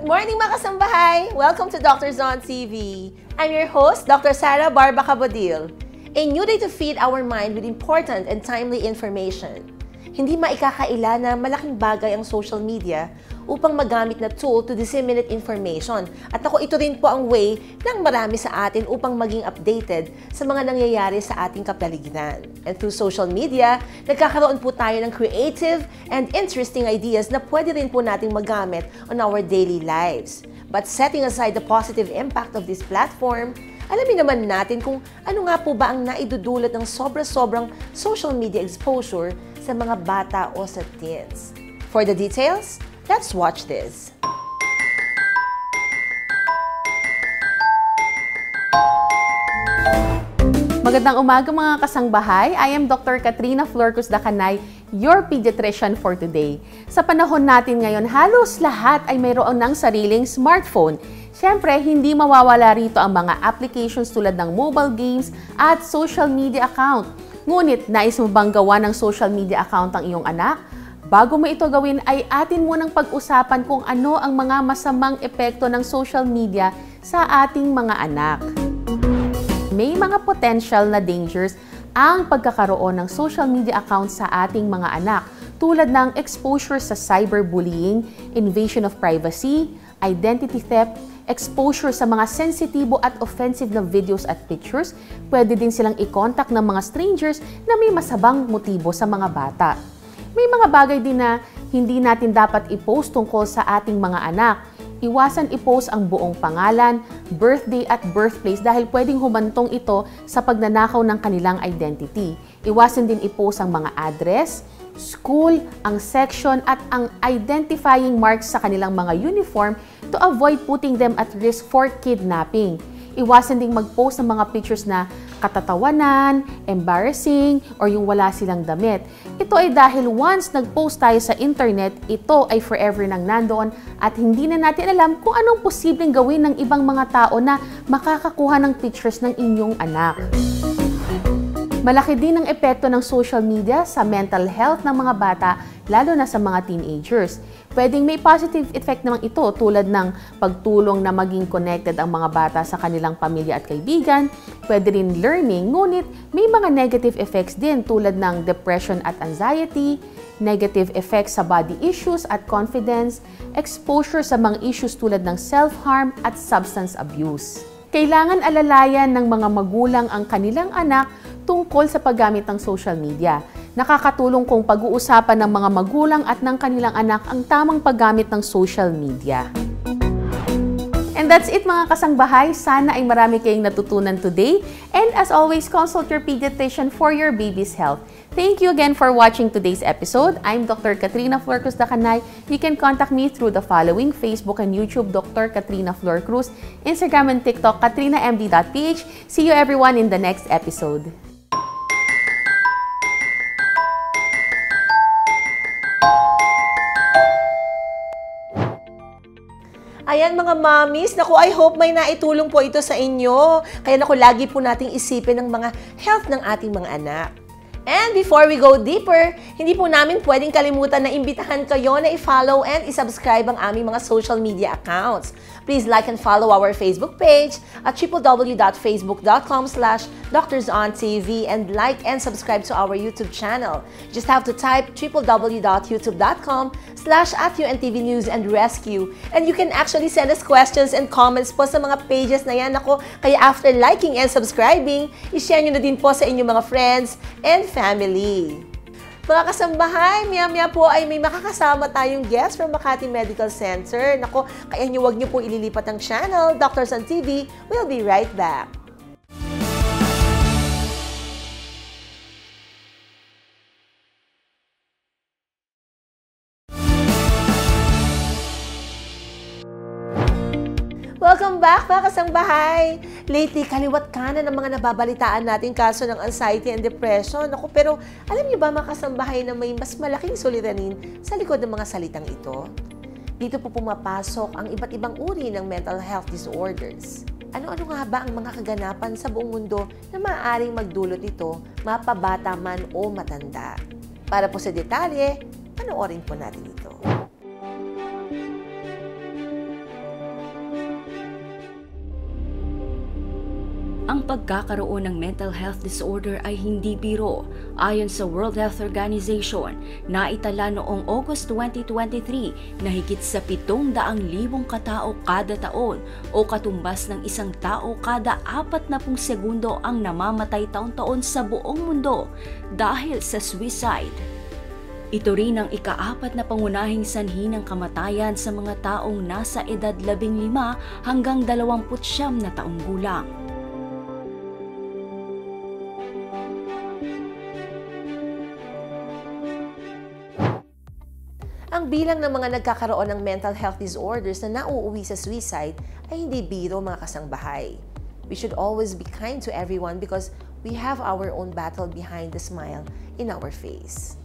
morning mga kasambahay! Welcome to Doctors on TV. I'm your host, Dr. Sara Barba Cabodil. A new day to feed our mind with important and timely information. Hindi maikakaila na malaking bagay ang social media upang magamit na tool to disseminate information. At ito rin po ang way ng marami sa atin upang maging updated sa mga nangyayari sa ating kapaligiran. And through social media, nagkakaroon po tayo ng creative and interesting ideas na pwede rin po nating magamit on our daily lives. But setting aside the positive impact of this platform, alamin naman natin kung ano nga po ba ang naidudulot ng sobra-sobrang social media exposure sa mga bata o sa teens. For the details, let's watch this. Magandang umaga mga kasangbahay. I am Dr. Katrina Flor Cusdacanay, your pediatrician for today. Sa panahon natin ngayon, halos lahat ay mayroon ng sariling smartphone. Siyempre, hindi mawawala rito ang mga applications tulad ng mobile games at social media account. Ngunit, nais mo bang gawa ng social media account ang iyong anak? Bago mo ito gawin ay atin munang pag-usapan kung ano ang mga masamang epekto ng social media sa ating mga anak. May mga potential na dangers ang pagkakaroon ng social media account sa ating mga anak tulad ng exposure sa cyberbullying, invasion of privacy, identity theft, exposure sa mga sensitibo at offensive na videos at pictures. Pwede din silang i-contact ng mga strangers na may masabang motibo sa mga bata. May mga bagay din na hindi natin dapat i-post tungkol sa ating mga anak. Iwasan i-post ang buong pangalan, birthday at birthplace dahil pwedeng humantong ito sa pagnanakaw ng kanilang identity. Iwasan din i-post ang mga address, school, ang section at ang identifying marks sa kanilang mga uniform to avoid putting them at risk for kidnapping. Iwasan ding mag-post ng mga pictures na katatawanan, embarrassing, or yung wala silang damit. Ito ay dahil once nag-post tayo sa internet, ito ay forever nang nandoon at hindi na natin alam kung anong posibleng gawin ng ibang mga tao na makakakuha ng pictures ng inyong anak. Malaki din ang epekto ng social media sa mental health ng mga bata, lalo na sa mga teenagers. Pwedeng may positive effect naman ito tulad ng pagtulong na maging connected ang mga bata sa kanilang pamilya at kaibigan. Pwede rin learning, ngunit may mga negative effects din tulad ng depression at anxiety, negative effects sa body issues at confidence, exposure sa mga issues tulad ng self-harm at substance abuse. Kailangan alalayan ng mga magulang ang kanilang anak tungkol sa paggamit ng social media. Nakakatulong kung pag-uusapan ng mga magulang at ng kanilang anak ang tamang paggamit ng social media. And that's it mga kasangbahay. Sana ay marami kayong natutunan today. And as always, consult your pediatrician for your baby's health. Thank you again for watching today's episode. I'm Dr. Katrina Flor Cusdacanay. You can contact me through the following: Facebook and YouTube, Dr. Katrina Flor Cruz, Instagram and TikTok, katrinamd.ph. See you everyone in the next episode. Ayan mga mommies, naku, I hope may naitulong po ito sa inyo. Kaya naku, lagi po nating isipin ang mga health ng ating mga anak. And before we go deeper, hindi po namin pwedeng kalimutan na imbitahan kayo na i-follow and i-subscribe ang aming mga social media accounts. Please like and follow our Facebook page at www.facebook.com/doctorsontv and like and subscribe to our YouTube channel. Just have to type www.youtube.com/@UNTV and Rescue. And you can actually send us questions and comments po sa mga pages na yan. Ako, kaya after liking and subscribing, i-share nyo na din po sa inyong mga friends and family. Mga kasambahay, maya-maya po ay may makakasama tayong guest from Makati Medical Center. Nako, kaya huwag nyo po ililipat ang channel. Doctors on TV, we'll be right back. Welcome back mga kasangbahay! Lately, kaliwat kanan ng mga nababalitaan nating kaso ng anxiety and depression. Ako, pero alam niyo ba mga kasambahay na may mas malaking suliranin sa likod ng mga salitang ito? Dito po pumapasok ang iba't ibang uri ng mental health disorders. Ano-ano nga ba ang mga kaganapan sa buong mundo na maaaring magdulot ito, mapabata man o matanda? Para po sa detalye, panoorin po natin ito. Ang pagkakaroon ng mental health disorder ay hindi biro. Ayon sa World Health Organization, naitala noong August 2023 na higit sa 700,000 katao kada taon o katumbas ng isang tao kada 40 segundo ang namamatay taon-taon sa buong mundo dahil sa suicide. Ito rin ang ika-4 na pangunahing sanhi ng kamatayan sa mga taong nasa edad 15 hanggang 29 na taong gulang. Ang bilang ng mga nagkakaroon ng mental health disorders na nauuwi sa suicide ay hindi biro, mga kasangbahay. We should always be kind to everyone because we have our own battle behind the smile in our face.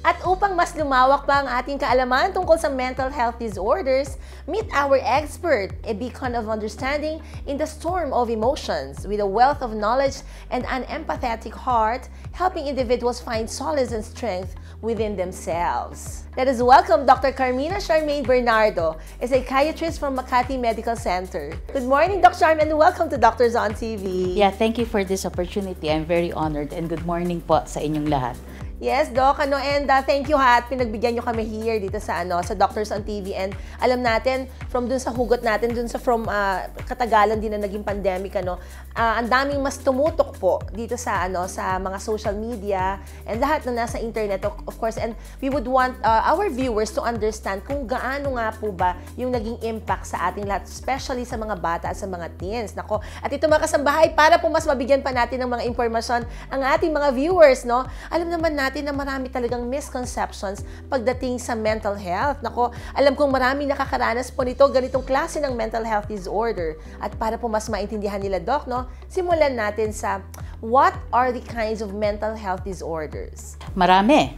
At upang mas lumawak pa ang ating kaalaman tungkol sa mental health disorders, meet our expert, a beacon of understanding in the storm of emotions, with a wealth of knowledge and an empathetic heart, helping individuals find solace and strength within themselves. Let us welcome Dr. Carmina Charmaine Bernardo, a psychiatrist from Makati Medical Center. Good morning, Dr. Charmaine, and welcome to Doctors on TV. Yeah, thank you for this opportunity. I'm very honored, and good morning po sa inyong lahat. Yes, Doc, and thank you at pinagbigyan nyo kami here dito sa sa Doctors on TV, and alam natin from dun sa hugot natin dun sa katagalan din na naging pandemic ang daming mas tumutok po dito sa sa mga social media and lahat na nasa internet of course, and we would want our viewers to understand kung gaano nga po ba yung naging impact sa ating lahat, especially sa mga bata at sa mga teens. Nako, at ito mga kasambahay, para po mas mabigyan pa natin ng mga impormasyon ang ating mga viewers, alam naman natin na marami talagang misconceptions pagdating sa mental health. Nako, alam kong marami nakakaranas po nito, ganitong klase ng mental health disorder. At para po mas maintindihan nila, Doc, simulan natin sa what are the kinds of mental health disorders? Maraming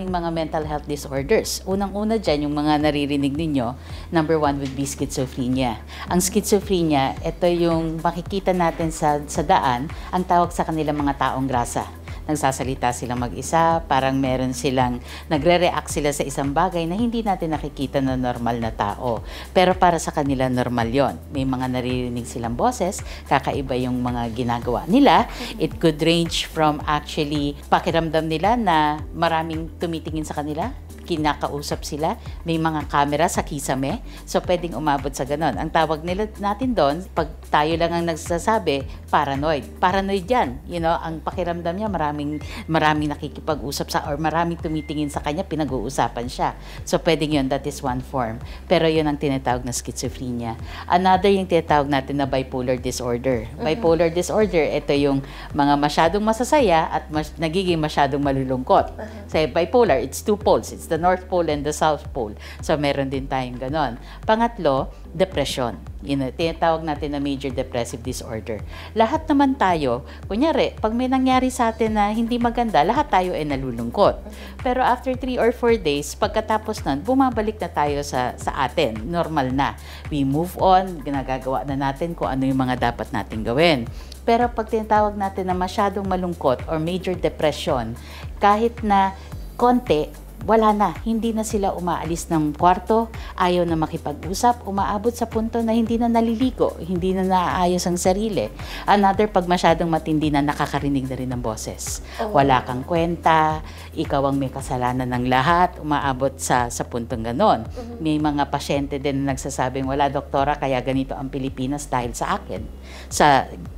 mga mental health disorders. Unang-una dyan, yung mga naririnig ninyo, number 1 would be schizophrenia. Ang schizophrenia, ito yung makikita natin sa daan, ang tawag sa kanila mga taong grasa. Nagsasalita silang mag-isa, parang meron silang, nagre-react sila sa isang bagay na hindi natin nakikita na normal na tao. Pero para sa kanila, normal yon. May mga naririnig silang boses, kakaiba yung mga ginagawa nila. It could range from actually pakiramdam nila na maraming tumitingin sa kanila, kinakausap sila, may mga camera sa kisame, so pwedeng umabot sa ganon. Ang tawag natin doon, pag tayo lang ang nagsasabi, paranoid. Paranoid yan. Ang pakiramdam niya, maraming nakikipag-usap sa, or maraming tumitingin sa kanya, pinag-uusapan siya. So pwedeng yun, that is one form. Pero yun ang tinatawag na schizophrenia. Another yung tinatawag natin na bipolar disorder. Bipolar disorder, ito yung mga masyadong masasaya at nagiging masyadong malulungkot. Say bipolar, it's two poles. It's the North Pole and the South Pole. So, meron din tayong ganon. Pangatlo, depression. Tinatawag natin na major depressive disorder. Lahat naman tayo, kunyari, pag may nangyari sa atin na hindi maganda, lahat tayo ay nalulungkot. Pero after 3 or 4 days, pagkatapos nun, bumabalik na tayo sa atin. Normal na. We move on, ginagagawa na natin kung ano yung mga dapat natin gawin. Pero pag tinatawag natin na masyadong malungkot or major depression, kahit na konti, wala na, hindi na sila umaalis ng kwarto, ayaw na makipag-usap, umaabot sa punto na hindi na naliligo, hindi na naaayos ang sarili. Another, pag masyadong matindi na, nakakarinig na rin ng boses. Wala kang kwenta, ikaw ang may kasalanan ng lahat, umaabot sa puntong ganon. May mga pasyente din na nagsasabing, wala doktora, kaya ganito ang Pilipinas dahil sa akin.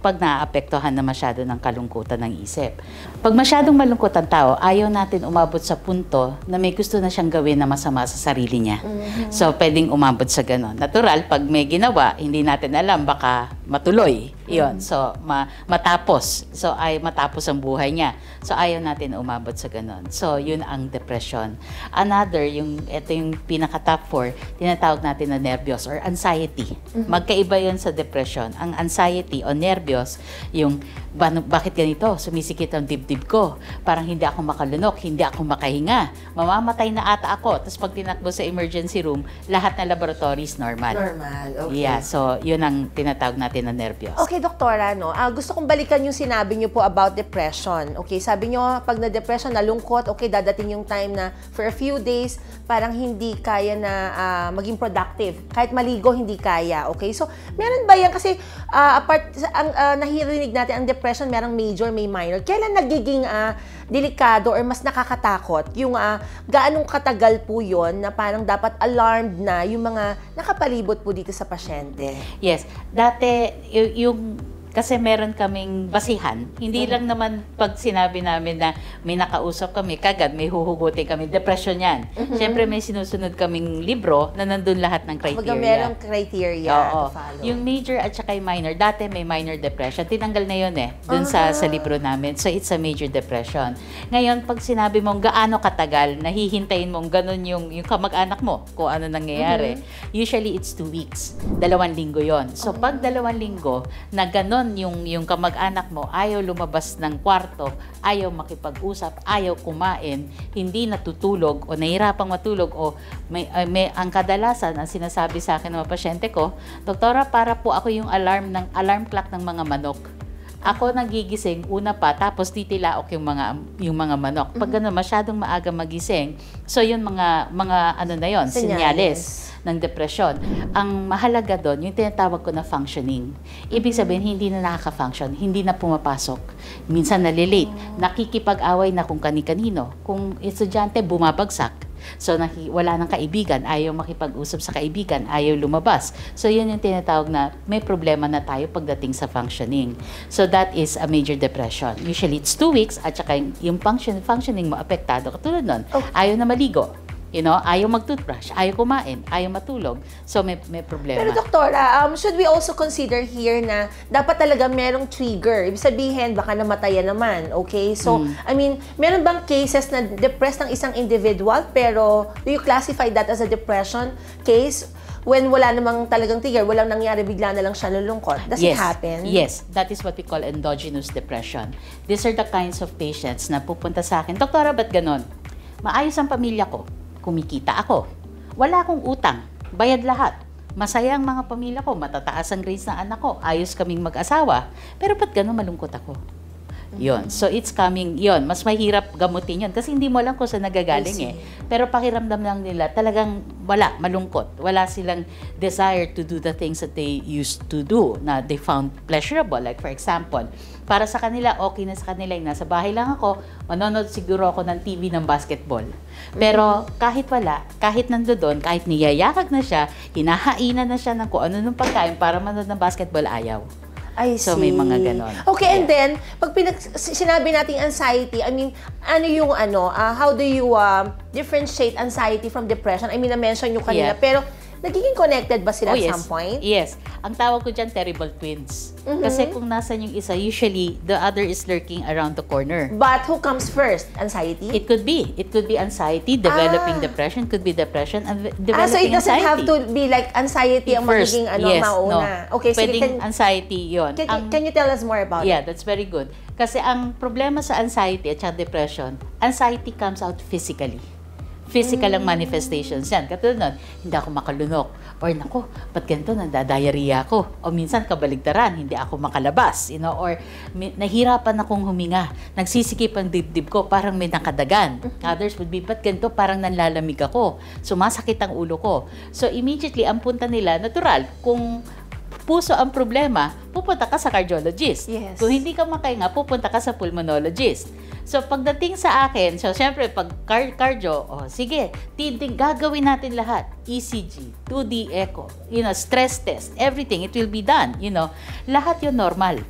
Pag naaapektuhan na masyado ng kalungkutan ng isip. Pag masyadong malungkot ang tao, ayaw natin umabot sa punto na may gusto na siyang gawin na masama sa sarili niya. So, pwedeng umabot sa ganon. Natural, pag may ginawa, hindi natin alam, baka matuloy. Iyon. So, matapos. So, matapos ang buhay niya. So, ayaw natin umabot sa ganon. So, yun ang depression. Another, ito yung pinaka-top 4, tinatawag natin na nervyos or anxiety. Magkaiba yun sa depression. Ang anxiety o nervyos, yung bakit ganito? Sumisikip ang dibdib ko. Parang hindi ako makalunok, hindi ako makahinga. Mamamatay na ata ako. Tapos pag tinakbo sa emergency room, lahat na laboratories normal. Normal, okay. Yeah, so yun ang tinatawag natin natin na nervyos. Okay, doktora, no? Gusto kong balikan yung sinabi niyo po about depression. Okay, sabi niyo, pag na-depression, nalungkot, okay, dadating yung time na for a few days, parang hindi kaya na maging productive. Kahit maligo, hindi kaya. Okay, so meron ba yan? Kasi nahirinig natin, ang depression, merong major, may minor. Kailan nagiging delikado or mas nakakatakot? Yung gaanong katagal po yun na parang dapat alarmed na yung mga nakapalibot po dito sa pasyente? Yes. Dati, kasi meron kaming basihan. Hindi lang naman pag sinabi namin na may nakausap kami, kagad may huhugutin kami. Depression yan. Siyempre may sinusunod kaming libro na nandun lahat ng criteria. Pag merong criteria to follow. Yung major at saka yung minor, dati may minor depression. Tinanggal na yun dun sa libro namin. So it's a major depression. Ngayon, pag sinabi mong gaano katagal, nahihintayin mong ganun yung kamag-anak mo, kung ano nangyayari. Usually it's 2 weeks. 2 linggo yon. So pag 2 linggo, na ganun yung kamag-anak mo, ayaw lumabas ng kwarto, ayaw makipag-usap, ayaw kumain, hindi natutulog o nahihirapang matulog o may ang kadalasan ang sinasabi sa akin ng mga pasyente ko, doktora, para po ako yung alarm clock ng mga manok. Ako nagigising una pa, tapos titilaok yung mga manok. Pag gano'n, masyadong maaga magising, so yun mga ano na yon, senyales ng depresyon. Ang mahalaga doon, yung tinatawag ko na functioning. Ibig sabihin, hindi na nakaka-function, hindi na pumapasok. Minsan nalilate, nakikipag-away na kung kani-kanino. Kung estudyante, bumabagsak. So, wala ng kaibigan, ayaw makipag-usap sa kaibigan, ayaw lumabas. So, yun yung tinatawag na may problema na tayo pagdating sa functioning. So, that is a major depression. Usually, it's 2 weeks at saka yung functioning mo apektado. Katulad nun, ayaw na maligo. Ayaw mag-toothbrush, ayaw kumain, ayaw matulog. So, may problema. Pero doktora, should we also consider here na dapat talaga merong trigger? Ibig sabihin, baka namatayan naman, okay? So, I mean, meron bang cases na depressed ng isang individual, pero do you classify that as a depression case? When wala namang talagang trigger, walang nangyari, bigla na lang siya nalulungkot. Does it happen? Yes, that is what we call endogenous depression. These are the kinds of patients na pupunta sa akin, doktora, ba't ganon? Maayos ang pamilya ko. Kumikita ako. Wala akong utang. Bayad lahat. Masaya ang mga pamilya ko. Matataas ang grades ng anak ko. Ayos kaming mag-asawa. Pero ba't gano'n malungkot ako? Yun. So, it's coming, yun. Mas mahirap gamutin yun. Kasi hindi mo alam kung saan nagagaling Pero pakiramdam lang nila, talagang wala, malungkot. Wala silang desire to do the things that they used to do, na they found pleasurable. Like for example, para sa kanila, okay na sa kanila yung nasa bahay lang ako, manonood siguro ako ng TV ng basketball. Pero kahit wala, kahit nandoon, kahit niyayakag na siya, hinahainan na siya ng kung ano nung pagkain para manood ng basketball, ayaw. I see. So, may mga ganon. Okay, and then, pag sinabi nating anxiety, I mean, ano yung how do you differentiate anxiety from depression? I mean, na-mention nyo kanina, pero nagiging connected ba sila at some point? Yes. Ang tawag ko dyan, terrible twins. Kasi kung nasan yung isa, usually, the other is lurking around the corner. But who comes first? Anxiety? It could be. It could be anxiety, developing depression, could be depression, and developing so it doesn't anxiety. have to be like anxiety ang magiging mauna. No. Okay, pwedeng anxiety yun. Can you tell us more about it? Yeah, that's very good. Kasi ang problema sa anxiety at depression, anxiety comes out physically. Physical ang manifestations yan. Katulad nun, hindi ako makalunok. Or naku, ba't ganito, nandadiarrhea ako. O minsan, kabaligtaran, hindi ako makalabas. Or nahirapan akong huminga. Nagsisikip ang dibdib ko, parang may nakadagan. Others would be, ba't ganito, parang nanlalamig ako. Sumasakit ang ulo ko. So immediately, ang punta nila, natural, kung puso ang problema, pupunta ka sa cardiologist. Yes. Kung hindi ka makahinga, pupunta ka sa pulmonologist. So, pagdating sa akin, so, syempre, pag cardio, sige, gagawin natin lahat. ECG, 2D echo, stress test, everything, it will be done, Lahat yun normal.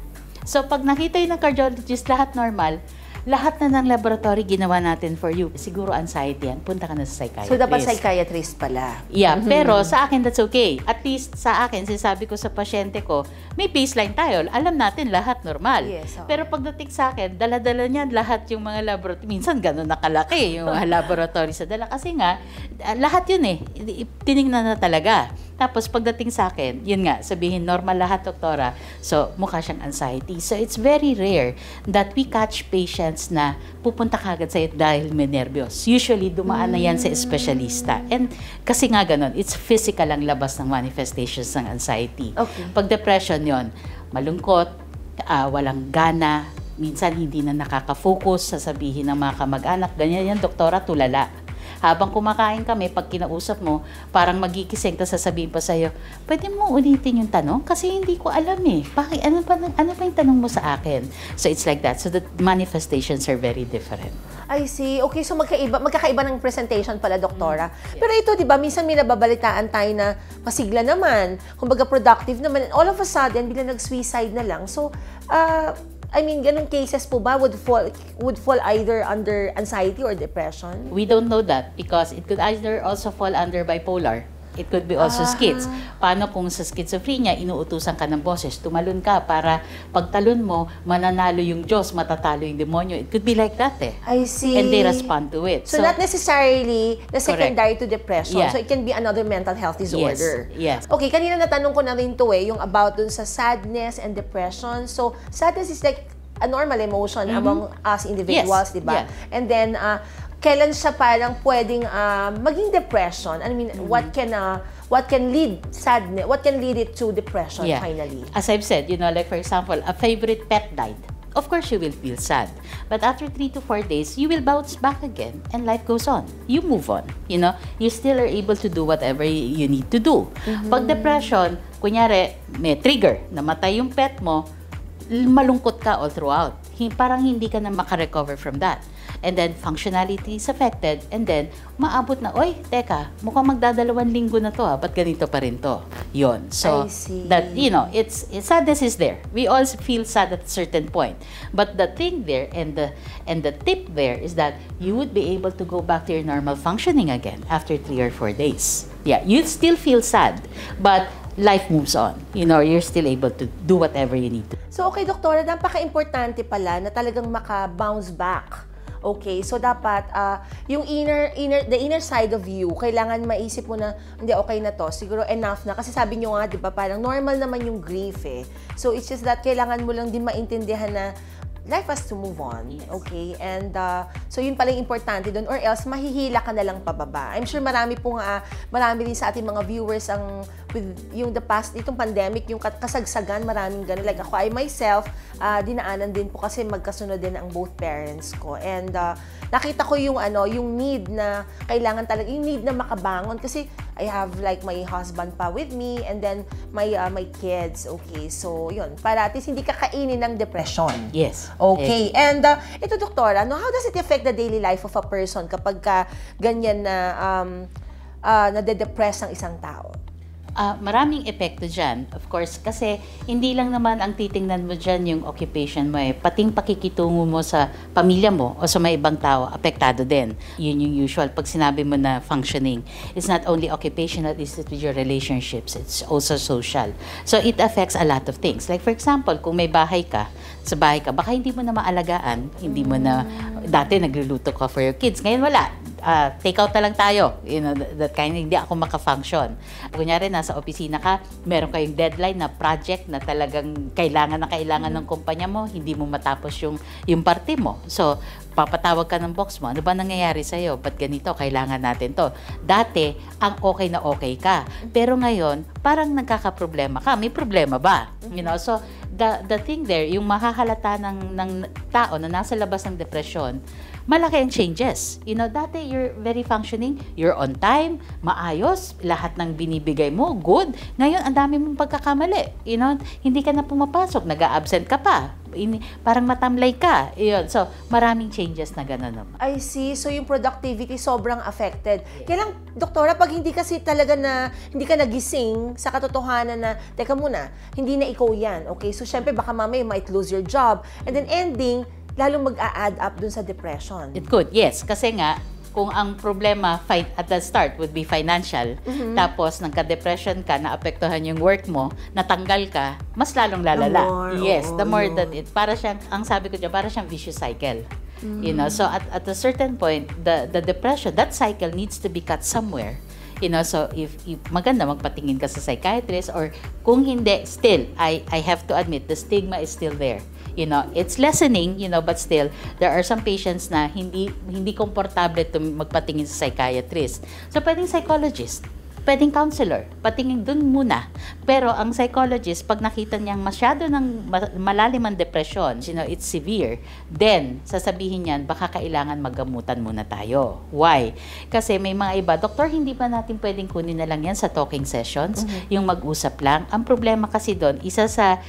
So, pag nakita yun ng cardiologist, lahat normal, lahat na ng laboratory ginawa natin for you. Siguro anxiety yan. Punta ka na sa psychiatrist. So, dapat psychiatrist pala. Yeah, pero sa akin, that's okay. At least sa akin, sinasabi ko sa pasyente ko, may baseline tayo. Alam natin lahat normal. Yes, Pero pagdating sa akin, dala-dala niyan lahat yung mga laboratory. Minsan gano'n nakalaki yung mga laboratory sa dala. Kasi nga, lahat yun tinignan na talaga. Tapos pagdating sa akin, yun nga, sabihin normal lahat, doktora. So, mukha siyang anxiety. So, it's very rare that we catch patients na pupunta kagad sa'yo dahil may nervyos. Usually, dumaan na yan sa espesyalista. And kasi nga ganun, it's physical ang labas ng manifestations ng anxiety. Okay. Pag depression yon, malungkot, walang gana, minsan hindi na nakaka-focus, sasabihin ng mga kamag-anak, ganyan yan, doktora, tulala. Habang kumakain kami, pag kinausap mo, parang magkikising, tapos sasabihin pa sa'yo, pwede mo ulitin yung tanong? Kasi hindi ko alam eh. Bakit? Ano pa yung tanong mo sa akin? So it's like that. So the manifestations are very different. I see. Okay, so magkakaiba ng presentation pala, doktora. Pero ito, di ba, minsan may nababalitaan tayo na masigla naman, kumbaga productive naman, and all of a sudden, bigla nag-suicide na lang. So, I mean, ganung cases po ba would fall either under anxiety or depression? We don't know that because it could either also fall under bipolar. It could be also schiz. Paano kung sa schizophrenia, inuutusan ka ng boses, tumalon ka para pagtalon mo, mananalo yung Diyos, matatalo yung demonyo. It could be like that eh. I see. And they respond to it. So not necessarily the secondary to depression. Yeah. So it can be another mental health disorder. Yes. Okay, kanina natanong ko na rin to yung about dun sa sadness and depression. So sadness is like a normal emotion among us individuals, Yes. di ba? Yeah. And then, kailan siya parang pwedeng maging depression? I mean, what can lead sadness? What can lead it to depression finally? As I've said, like for example, a favorite pet died. Of course, you will feel sad. But after 3 to 4 days, you will bounce back again and life goes on. You move on. You still are able to do whatever you need to do. Pag depression, kunyari, may trigger, namatay yung pet mo, malungkot ka all throughout. Parang hindi ka na makarecover from that. And then, functionality is affected. And then, maabot na, oy, teka, mukhang magdadalawang linggo na to ba't ganito pa rin to? Yun. So, I see. that, it's sadness is there. We all feel sad at a certain point. But the thing there, and the tip there is that you would be able to go back to your normal functioning again after 3 or 4 days. Yeah, you'd still feel sad, but life moves on. You're still able to do whatever you need to. So, okay, doktora, napaka-importante pala na talagang maka-bounce back. Okay, so dapat yung the inner side of you, kailangan maisip mo na hindi, okay na to, siguro enough na, kasi sabi nyo nga, di ba, parang normal naman yung grief eh. So it's just that kailangan mo lang din maintindihan na life has to move on, okay? And so yun pala yung importante doon, or else mahihila ka na lang pababa. I'm sure marami din sa ating mga viewers with yung the past, itong pandemic, yung kasagsagan, maraming ganun. Like ako, I myself, dinaanan din po kasi magkasunod din ang both parents ko. And nakita ko yung need na kailangan talaga, yung need na makabangon kasi I have like my husband pa with me and then my kids, okay? So yun, para at least hindi ka kainin ng depression. Yes. Okay. And ito, doktora, how does it affect the daily life of a person kapag ganyan na nade-depress ang isang tao? Maraming epekto dyan. Of course, kasi hindi lang naman ang titingnan mo dyan yung occupation mo pating pakikitungo mo sa pamilya mo o sa may ibang tao, apektado din. Yun yung usual. Pag sinabi mo na functioning, it's not only occupational, it's with your relationships. It's also social. So, it affects a lot of things. Like for example, kung may bahay ka, sa bahay ka, baka hindi mo na maalagaan, hindi mo na, dati nagluluto ka for your kids, ngayon wala. Take out na lang tayo. That kind, hindi ako maka-function. Kunyari, nasa opisina ka, meron kayong deadline na project na talagang kailangan ng kumpanya mo, hindi mo matapos yung parte mo. So, papatawag ka ng box mo, ano ba nangyayari sa'yo? Ba't ganito? Kailangan natin to. Dati, ang okay na okay ka. Pero ngayon, parang nagkakaproblema ka. May problema ba? So, the thing there, yung mahahalata ng tao na nasa labas ng depresyon, malaki ang changes. Dati you're very functioning, you're on time, maayos, lahat ng binibigay mo, good. Ngayon, ang dami mong pagkakamali. Hindi ka na pumapasok, nag-a-absent ka pa. Parang matamlay ka. So, maraming changes na gano'n naman. I see. So, yung productivity sobrang affected. Kaya lang, doktora, pag hindi kasi talaga hindi ka nagising sa katotohanan na, teka muna, hindi na ikaw yan. Okay? So, syempre, baka mamaya you might lose your job. And then ending, lalong mag-a-add up dun sa depression. It could, yes. Kasi nga, kung ang problema at the start would be financial, tapos nagka-depression ka, naapektuhan yung work mo, natanggal ka, mas lalong lalala. The more that it, para siyang, ang sabi ko dyan, para siyang vicious cycle. So at a certain point, the depression, that cycle needs to be cut somewhere. So if maganda magpatingin ka sa psychiatrist, or kung hindi, still, I have to admit, the stigma is still there. It's lessening, but still, there are some patients na hindi komportable to magpatingin sa psychiatrist. So, pwedeng psychologist, pwedeng counselor, patingin dun muna. Pero ang psychologist, pag nakita niyang masyado ng malalim ang depression, it's severe, then sasabihin niyan, baka kailangan maggamutan muna tayo. Why? Kasi may mga iba, doktor, hindi ba natin pwedeng kunin na lang yan sa talking sessions, yung mag-usap lang? Ang problema kasi doon, isa sa,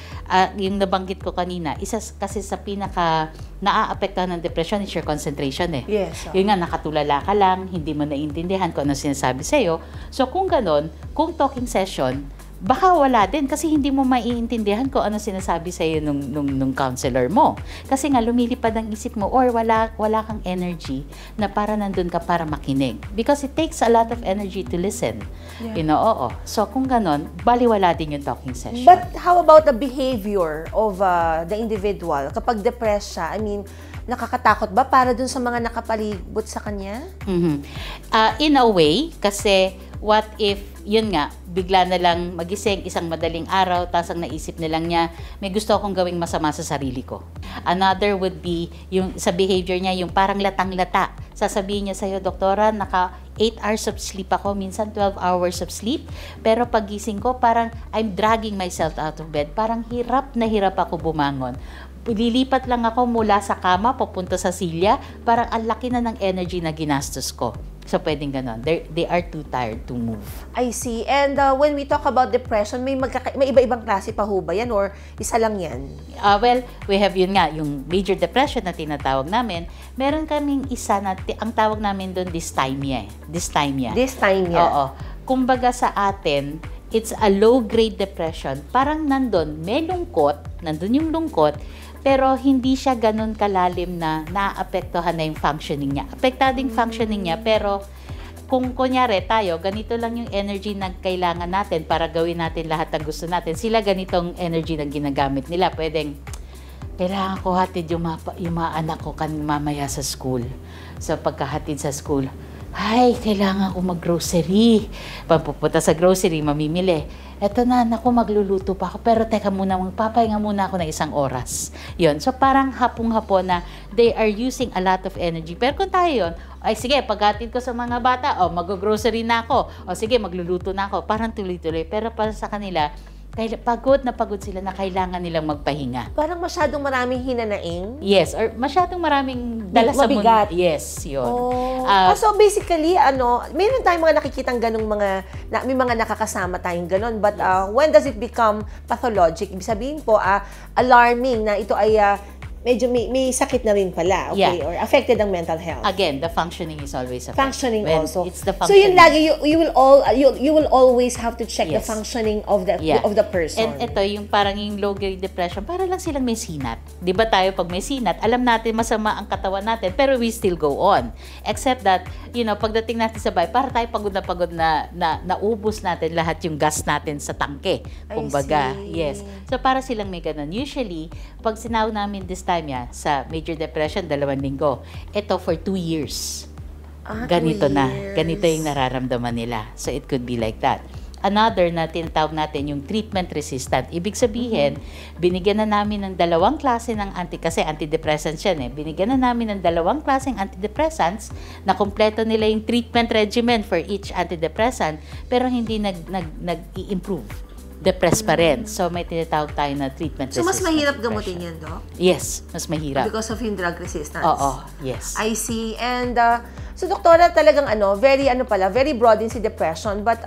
yung nabanggit ko kanina, isa kasi sa pinaka naaapektahan ng depression is your concentration eh. Yes. Yun nga, nakatulala ka lang, hindi mo naiintindihan kung ano sinasabi sa'yo. So, kung ganon, kung talking session, baka wala din kasi hindi mo maiintindihan kung ano sinasabi sa'yo nung counselor mo. Kasi nga, lumilipad ang isip mo or wala kang energy na para nandun ka para makinig. Because it takes a lot of energy to listen. Yeah. Oo. So, kung ganon, baliwala din yung talking session. But how about the behavior of the individual? Kapag depressed siya, nakakatakot ba para dun sa mga nakapalibot sa kanya? In a way, kasi what if, yun nga, bigla na lang magising isang madaling araw, tapos ang naisip na lang niya, may gusto akong gawing masama sa sarili ko. Another would be, yung sa behavior niya, yung parang latang-lata. Sasabihin niya sa'yo, doktora, naka 8 hours of sleep ako, minsan 12 hours of sleep, pero pagising ko, parang I'm dragging myself out of bed. Parang hirap na hirap ako bumangon. Lilipat lang ako mula sa kama, papunta sa silya, parang ang laki na ng energy na ginastos ko. So, pwedeng ganon. They are too tired to move. I see. And when we talk about depression, may iba-ibang klase pa ho ba yan or isa lang yan? Well, we have yun nga, yung major depression na tinatawag namin. Meron kaming isa na, ang tawag namin doon, dysthymia. Dysthymia. Oo. Kumbaga sa atin, it's a low-grade depression. Parang nandun yung lungkot, pero hindi siya ganun kalalim na naapektuhan na yung functioning niya. Apektading functioning niya, pero kung kunyari tayo, ganito lang yung energy na kailangan natin para gawin natin lahat ng gusto natin. Sila ganitong energy na ginagamit nila. Pwedeng, kailangan ko hatid yung mga anak ko mamaya sa school. So pagkahatid sa school, ay, kailangan ko mag-grocery. Pagpupunta sa grocery, mamimili. Eto na, naku, magluluto pa ako. Pero teka muna, magpapahinga muna ako ng 1 oras. Yun. So, parang hapong-hapon na they are using a lot of energy. Pero kung tayo yun, ay sige, paghatid ko sa mga bata, mag-grocery na ako. Sige, magluluto na ako. Parang tuloy-tuloy. Pero para sa kanila, pagod na pagod sila na kailangan nilang magpahinga. Parang masyadong maraming hinanaing? Yes, or masyadong maraming dala sa mundo. Yes, yun. So basically, mayroon tayong mga nakikitang ganung may mga nakakasama tayong ganon. But when does it become pathologic? Ibig sabihin po, alarming na ito ay medyo may sakit na rin pala, okay? Yeah. Or affected ang mental health. Again, the functioning is always affected. Functioning also. It's the So functioning. yun lagi, you will always have to check the functioning of the person. And ito, yung parang yung low-grade depression, para lang silang may sinat. Di ba tayo pag may sinat, alam natin masama ang katawan natin, pero we still go on. Except that, pagdating natin sa bahay, para tayo pagod na naubos natin lahat yung gas natin sa tangke. Kumbaga, yes. So para silang may ganun. Usually, pag sinaw namin this time sa major depression, 2 linggo. Ito for 2 years. Ganito 2 na. years. Ganito yung nararamdaman nila. So it could be like that. Another na tinatawag natin yung treatment resistant. Ibig sabihin, binigyan na namin ng 2 klase ng kasi antidepressants yan eh. Binigyan na namin ng 2 klaseng antidepressants na kumpleto nila yung treatment regimen for each antidepressant, pero hindi nag-i-improve. Depressed pa rin. So, may tinatawag tayo na treatment resistant. So, mas mahirap gamutin yan, Doc? Yes, mas mahirap. Because of yung drug resistance? Oo, yes. I see. And, so, doktora, talagang very broad din si depression. But,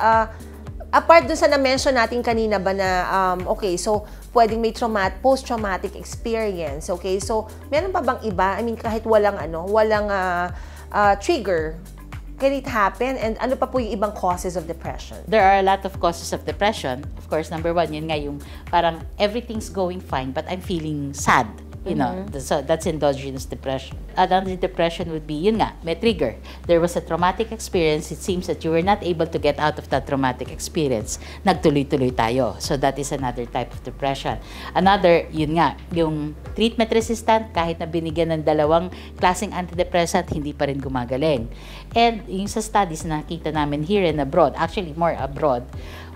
apart dun sa na-mention natin kanina ba na, okay, so, pwedeng may post-traumatic experience, okay? So, meron pa bang iba? I mean, kahit walang trigger, can it happen? And ano pa po yung ibang causes of depression? There are a lot of causes of depression. Of course, number 1, yun nga yung parang everything's going fine but I'm feeling sad. You know, so that's endogenous depression. Another depression would be, yun nga, may trigger. There was a traumatic experience. It seems that you were not able to get out of that traumatic experience. Nagtuloy-tuloy tayo. So that is another type of depression. Another, yun nga, yung treatment resistant, kahit na binigyan ng dalawang klaseng antidepressant, hindi pa rin gumagaling. And yung sa studies na nakita namin here and abroad, actually more abroad,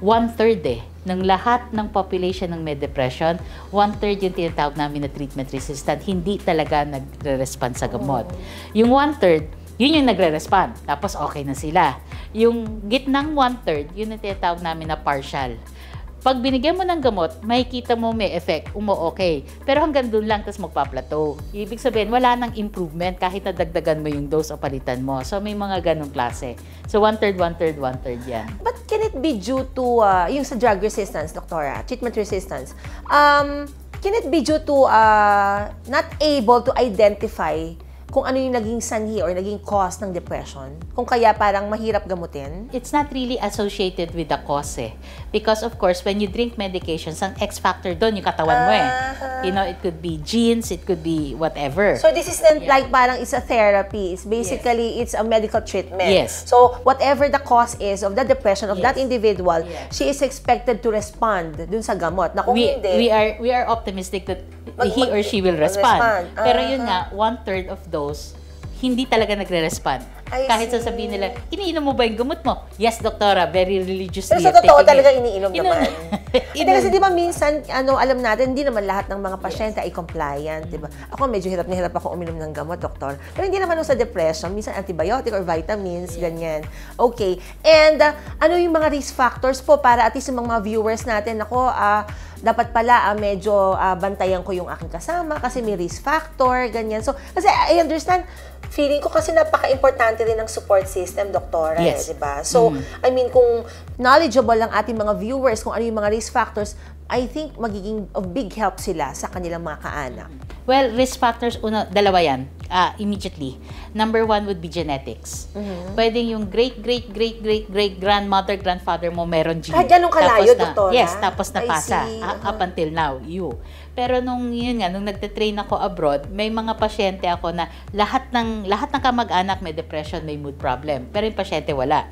1/3 ng lahat ng population ng may depression, 1/3 yung tinatawag namin na treatment resistant, hindi talaga nagre-respond sa gamot. Yung 1/3, yun yung nagre-respond, tapos okay na sila. Yung gitnang 1/3, yun yung tinatawag namin na partial. Pag binigyan mo ng gamot, makikita mo may effect, okay. Pero hanggang doon lang, tapos magpa-plateau. Ibig sabihin, wala nang improvement kahit nadagdagan mo yung dose o palitan mo. So, may mga ganong klase. So, 1/3, 1/3, 1/3 yan. But can it be due to, yung sa drug resistance, Doktora, treatment resistance, can it be due to not able to identify kung ano yung naging sanhi or naging cause ng depression? Kung kaya parang mahirap gamutin? It's not really associated with the cause eh. Because of course, when you drink medications, ang X factor doon yung katawan mo eh. You know, it could be genes, it could be whatever. So this isn't like parang it's a therapy. It's basically, it's a medical treatment. Yes. So whatever the cause is of the depression of that individual, Yes. she is expected to respond dun sa gamot. Na kung hindi, we are optimistic that he or she will respond. Pero yun nga, 1/3 of those hindi talaga nagre-respond. I Kahit see. sasabihin nila, iniinom mo ba yung gamot mo? Yes, doktora, very religiously. pero sa totoo talaga iniinom Inom. naman. Hindi kasi di ba minsan, alam natin, hindi naman lahat ng mga pasyente ay compliant, di ba? Ako medyo hirap na hirap ako uminom ng gamot, doktor. Pero hindi naman sa depression, minsan antibiotic or vitamins, ganyan. Okay. And ano yung mga risk factors po para at least yung mga viewers natin, ako, dapat pala medyo bantayan ko yung aking kasama kasi may risk factor, ganyan. So, kasi I understand, feeling ko kasi napaka-importante rin ng support system, doktora, Yes. di ba? So, I mean, kung knowledgeable ang ating mga viewers kung ano yung mga risk factors, I think magiging of big help sila sa kanilang mga kaanak. Well, risk factors, dalawa yan, immediately. Number 1 would be genetics. Pwedeng yung great-grandmother, grandfather mo meron gene. Kahit ganun kalayo, Tapos doktora? Yes, tapos I napasa. see. Up until now, you. Pero nung nagte-train ako abroad, may mga pasyente ako na lahat ng kamag-anak may depression, may mood problem. Pero yung pasyente wala.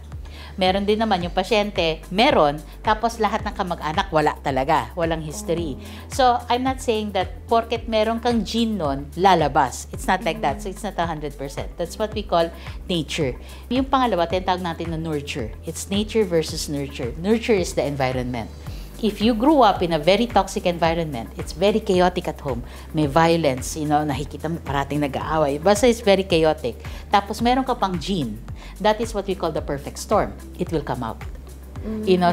Meron din naman yung pasyente, meron, tapos lahat ng kamag-anak wala talaga, walang history. So, I'm not saying that porket meron kang gene nun, lalabas. It's not like that. So, it's not 100%. That's what we call nature. Yung pangalawa, tinatawag natin na nurture. It's nature versus nurture. Nurture is the environment. If you grew up in a very toxic environment, it's very chaotic at home. May violence, nakikita mo parating nag-aaway. Basta it's very chaotic. Tapos meron ka pang gene. That is what we call the perfect storm. It will come out.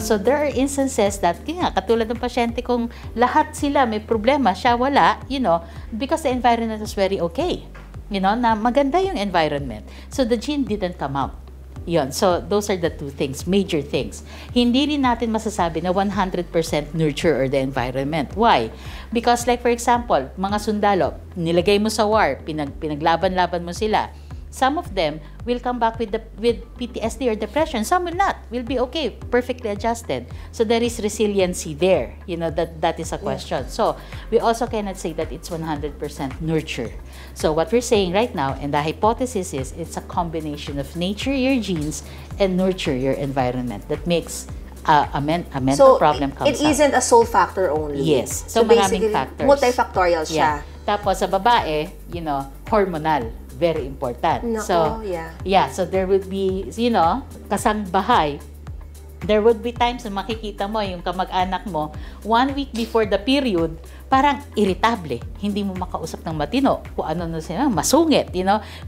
So there are instances that, katulad ng pasyente kong lahat sila may problema, siya wala, because the environment was very okay. Na maganda yung environment. So the gene didn't come out. So those are the two things, major things. Hindi rin natin masasabi na 100% nurture or the environment. Why? Because like for example, mga sundalo, nilagay mo sa war, pinaglaban-laban mo sila. Some of them will come back with PTSD or depression. Some will not. Will be okay, perfectly adjusted. So there is resiliency there. That is a question. So we also cannot say that it's 100% nurture. So what we're saying right now, and the hypothesis is, it's a combination of nature, your genes, and nurture, your environment, that makes a mental problem comes it isn't a sole factor only. Yes. So maraming basically, factors. Multifactorial siya. Tapos sa babae, hormonal. Very important. Nako, so there would be, kasangbahay, there would be times na makikita mo yung kamag-anak mo, 1 week before the period, parang irritable. Hindi mo makausap ng matino. Kung ano sila, masungit,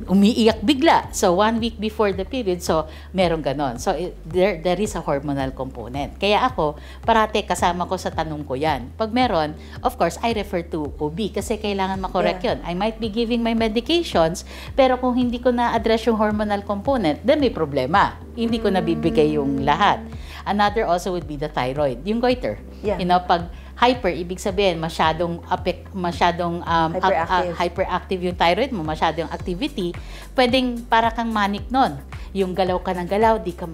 umiiyak bigla. So 1 week before the period, so meron ganon. So there is a hormonal component. Kaya ako, parate kasama ko sa tanong ko yan. Pag meron, of course, I refer to OB kasi kailangan makorek yun. I might be giving my medications, pero kung hindi ko na-address yung hormonal component, then may problema. Hindi ko nabibigay yung lahat. Another also would be the thyroid, yung goiter. Pag hyper, ibig sabihin, masyadong hyperactive yung thyroid mo, masyadong activity, pwedeng para kang manic nun. Yung galaw ka ng galaw, hindi ka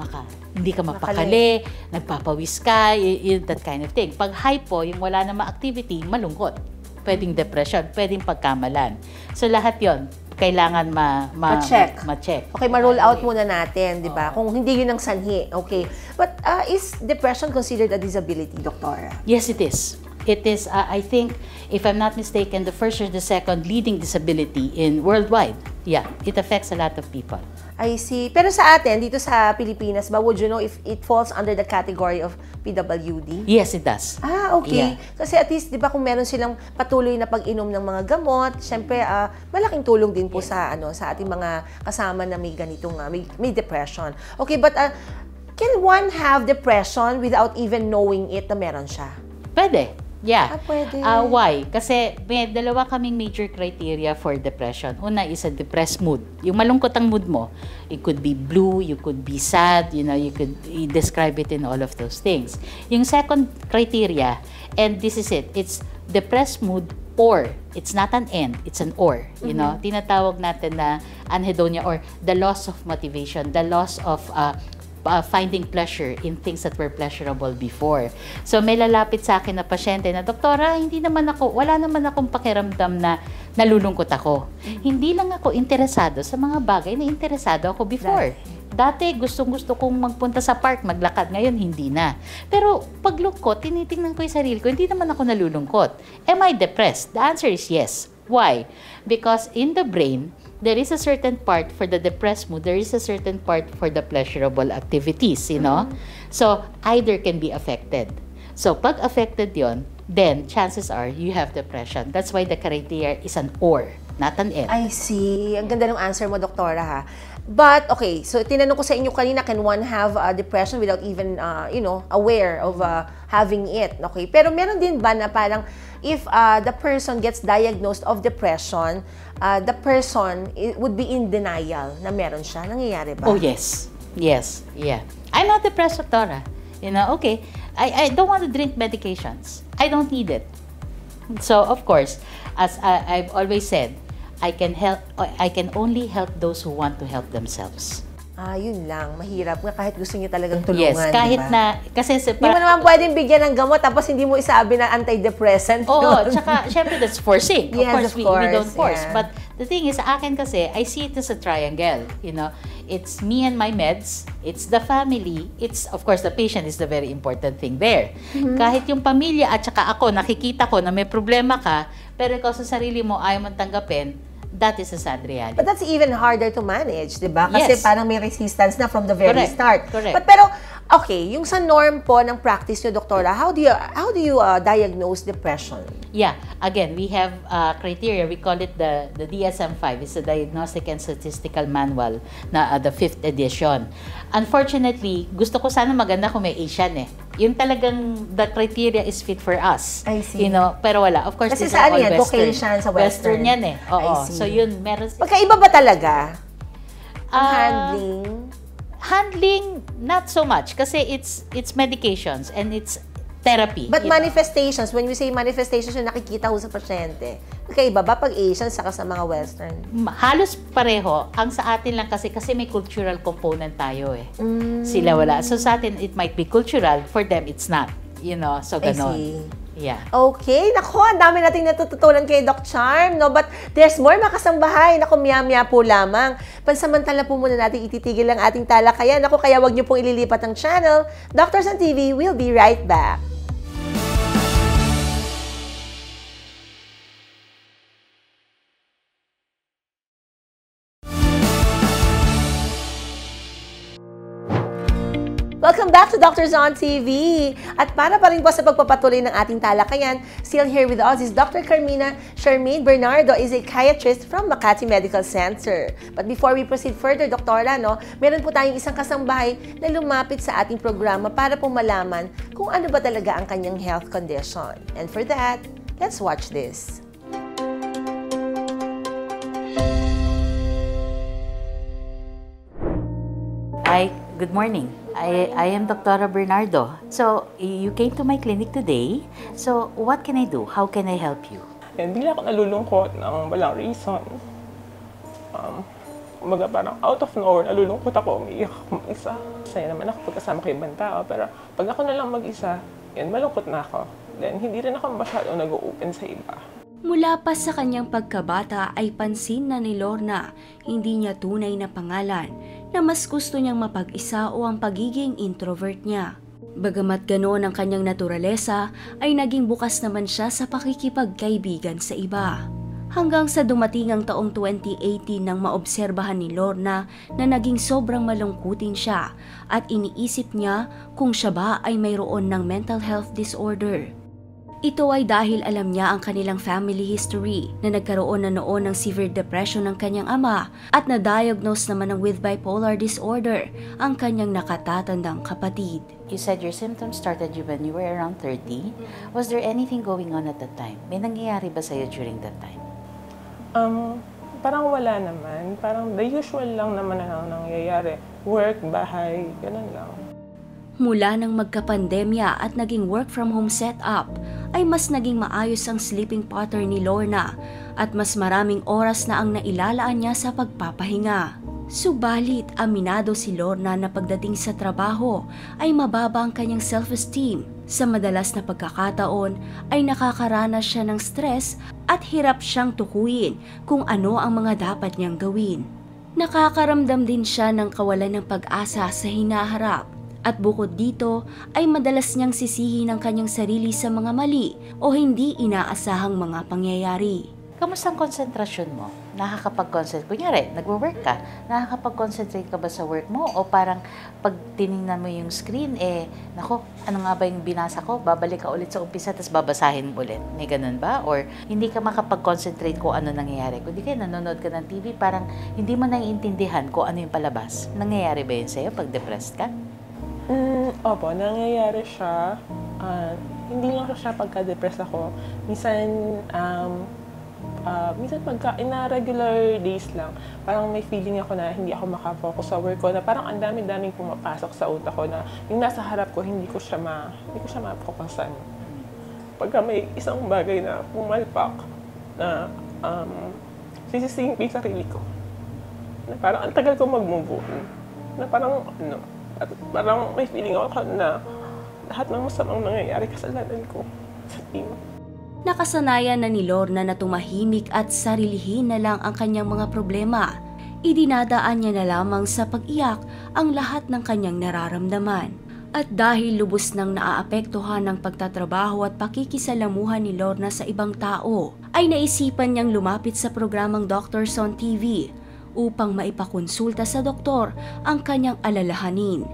mapakali, nagpapawis ka, that kind of thing. Pag hypo, yung wala namang activity, malungkot. pwedeng depression, pwedeng pagkamalan. So lahat yon kailangan Ma-check. ma-check. Okay, ma-roll out muna natin, di ba? Kung hindi yun ang sanhi. Okay. But is depression considered a disability, Doktora? Yes, it is. It is, I think, if I'm not mistaken, the first or the second leading disability in worldwide. Yeah, it affects a lot of people. I see. Pero sa atin, dito sa Pilipinas ba, would you know if it falls under the category of PWD? Yes, it does. Okay. Yeah. Kasi at least, di ba, kung meron silang patuloy na pag-inom ng mga gamot, syempre, malaking tulong din po sa ating mga kasama na may ganitong, may depression. Okay, but can one have depression without even knowing it na meron siya? Pwede. Yeah. Pwede. Why? Kasi may dalawa kaming major criteria for depression. Una is a depressed mood. Yung malungkot ang mood mo, it could be blue, you could be sad, you could describe it in all of those things. Yung second criteria, and this is it, it's depressed mood or, it's not an and, it's an or. Tinatawag natin na anhedonia or the loss of motivation, the loss of finding pleasure in things that were pleasurable before. So may lalapit sa akin na pasyente na, Doktora, wala naman akong pakiramdam na nalulungkot ako. Hindi lang ako interesado sa mga bagay na interesado ako before. Dati gustong-gusto kong magpunta sa park, maglakad. Ngayon, hindi na. Pero paglungkot, tinitingnan ko yung sarili ko, hindi naman ako nalulungkot. Am I depressed? The answer is yes. Why? Because in the brain, there is a certain part for the depressed mood, there is a certain part for the pleasurable activities, So, either can be affected. So, pag affected yon, then chances are you have depression. That's why the criteria is an or, not an and. I see. Ang ganda ng answer mo, Doktora, ha? But, okay, so tinanong ko sa inyo kanina, can one have depression without even, aware of having it? Okay, pero meron din ba na parang if the person gets diagnosed of depression, the person would be in denial na meron siya? Nangyayari ba? Oh, yes. Yes. Yeah. I'm not depressed, Doktora. Okay, I don't want to drink medications. I don't need it. So, of course, as I've always said, I can only help those who want to help themselves. Yun lang. Mahirap nga kahit gusto niyo talagang tulungan, yes, kahit diba? na, kasi hindi mo naman pwedeng bigyan ng gamot tapos hindi mo isabi na antidepressant. Oo, tsaka, syempre, that's forcing. Yes, of course, we don't force. Yeah. But the thing is, sa akin kasi, I see it as a triangle, It's me and my meds, it's the family, it's, of course, the patient is the very important thing there. Kahit yung pamilya at saka ako, nakikita ko na may problema ka, pero ikaw sa sarili mo ayaw mong tanggapin, that is a sad reality. But that's even harder to manage, di ba? Kasi Yes. parang may resistance na from the very start. Correct. Pero, okay, yung sa norm po ng practice nyo, Doktora, how do you diagnose depression? Yeah, again, we have criteria. We call it the DSM-5. It's the Diagnostic and Statistical Manual, na the 5th edition. Unfortunately, gusto ko sana maganda kung may Asian Yung talagang the criteria is fit for us. I see. Pero wala. Of course, Kasi these sa are all yan? Western. Caucasian sa Western. Yan Oo. I see. So yun, meron. Magkaiba ba talaga? Ang handling? Handling, not so much. Kasi it's medications and it's therapy. But manifestations, when you say manifestations, yung nakikita ko sa pasyente, magkaiba ba pag Asian saka sa mga Western? Halos pareho. Ang sa atin lang kasi may cultural component tayo Sila wala. So sa atin, it might be cultural. For them, it's not. So ganon. I see. Yeah. Okay. Nako, ang dami nating natututunan kay Doc Charm, no? But there's more makasambahay. Nako, miya-miya po lamang. Pansamantala po muna natin ititigil ang ating talakayan. Nako, kaya wag niyo pong ililipat ang channel. Doctors on TV, we'll be right back. Welcome back to Doctors on TV. At para pa rin po sa pagpapatuloy ng ating talakayan, still here with us is Dr. Carmina Charmaine Bernardo, is a psychiatrist from Makati Medical Center. But before we proceed further, Doktora, meron po tayong isang kasambahay na lumapit sa ating programa para po malaman kung ano ba talaga ang kanyang health condition. And for that, let's watch this. Hi, good morning. I am Dr. Bernardo. So, you came to my clinic today. So, what can I do? How can I help you? Bigla ako nalulungkot ng walang reason. Kumbaga parang out of nowhere, nalulungkot ako, umiiyak ako mag-isa. Saya naman ako pagkasama ko ibang tao, pero pag ako na lang mag-isa, malungkot na ako. Then, hindi rin ako masyadong nag-open sa iba. Mula pa sa kanyang pagkabata ay pansin na ni Lorna hindi niya tunay na pangalan, na mas gusto niyang mapag-isa o ang pagiging introvert niya. Bagamat ganoon ang kanyang naturalesa, ay naging bukas naman siya sa pakikipagkaibigan sa iba. Hanggang sa dumating ang taong 2018 nang maobserbahan ni Lorna na naging sobrang malungkutin siya at iniisip niya kung siya ba ay mayroon ng mental health disorder. Ito ay dahil alam niya ang kanilang family history na nagkaroon na noon ng severe depression ng kanyang ama at na-diagnose naman ng with bipolar disorder ang kanyang nakatatandang kapatid. You said your symptoms started you when you were around 30. Was there anything going on at that time? May nangyayari ba sa'yo during that time? Parang wala naman. Parang the usual lang naman na nangyayari. Work, bahay, ganun lang. Mula nang magkapandemya at naging work from home setup, ay mas naging maayos ang sleeping pattern ni Lorna at mas maraming oras na ang nailalaan niya sa pagpapahinga. Subalit, aminado si Lorna na pagdating sa trabaho ay mababa ang kanyang self-esteem. Sa madalas na pagkakataon ay nakakaranas siya ng stress at hirap siyang tukuyin kung ano ang mga dapat niyang gawin. Nakakaramdam din siya ng kawalan ng pag-asa sa hinaharap. At bukod dito ay madalas niyang sisihin ang kanyang sarili sa mga mali o hindi inaasahang mga pangyayari. Kamusta ang konsentrasyon mo? Nakakapag-concentrate? Kunyari, nagwo-work ka, nakakapag-concentrate ka ba sa work mo? O parang pag tinignan mo yung screen, nako, ano nga ba yung binasa ko? Babalik ka ulit sa umpisa, tapos babasahin mo ulit. May ganun ba? Or hindi ka makapag-concentrate kung ano nangyayari? Kundi kaya nanonood ka ng TV, parang hindi mo naiintindihan kung ano yung palabas. Nangyayari ba yun sa'yo pag depressed ka? Opo, nangyayari siya. Hindi lang siya pagka-depressed ako. Minsan pagka regular days lang, parang may feeling ako na hindi ako makafocus sa work ko, na parang ang dami-daming pumapasok sa utak ko na yung nasa harap ko, hindi ko siya ma-focusan. Pagka may isang bagay na pumalpak, na sisisihin ko yung sarili ko. Na parang ang tagal ko mag-move on. Na parang at parang may feeling ako na lahat ng masamang nangyayari kasalanan ko sa team. Nakasanayan na ni Lorna na tumahimik at sarilihin na lang ang kanyang mga problema. Idinadaan niya na lamang sa pag-iyak ang lahat ng kanyang nararamdaman. At dahil lubos nang naaapektuhan ng pagtatrabaho at pakikisalamuhan ni Lorna sa ibang tao, ay naisipan niyang lumapit sa programang Doctors on TV upang maipakonsulta sa doktor ang kanyang alalahanin.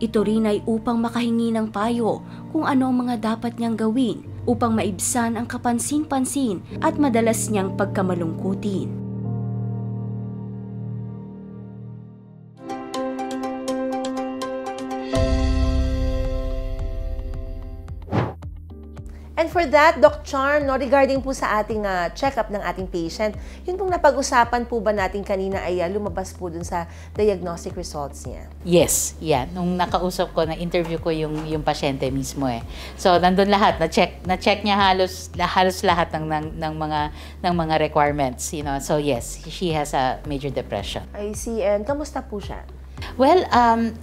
Ito rin ay upang makahingi ng payo kung ano ang mga dapat niyang gawin upang maibsan ang kapansin-pansin at madalas niyang pagkamalungkutin. And for that, Doc Charm, regarding po sa ating check-up ng ating patient, yun pong napag-usapan po ba natin kanina ay lumabas po dun sa diagnostic results niya? Yes, yeah. Nung nakausap ko, na-interview ko yung pasyente mismo So, nandun lahat. Na-check niya halos lahat ng mga requirements, So, yes, she has a major depression. I see. And kamusta po siya? Well,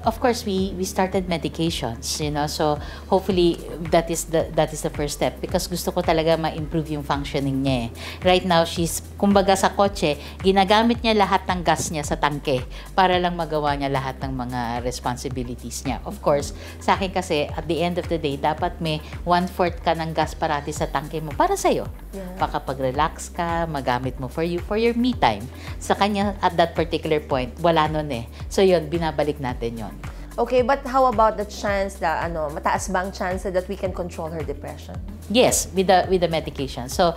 of course, we started medications, So hopefully that is the first step, because gusto ko talaga ma-improve yung functioning niya. Right now, she's kumbaga sa kotse, ginagamit niya lahat ng gas niya sa tangke para lang magawa niya lahat ng mga responsibilities niya. Of course, sa akin kasi at the end of the day, dapat may 1/4 ka ng gas parati sa tangke mo para sa iyo. Yeah. Makapag-relax ka, magamit mo for your me time. Sa kanya at that particular point, wala nun So yun, binabalik natin yon. Okay, but how about the chance na mataas ba ang chance that we can control her depression? Yes, with the medication. So,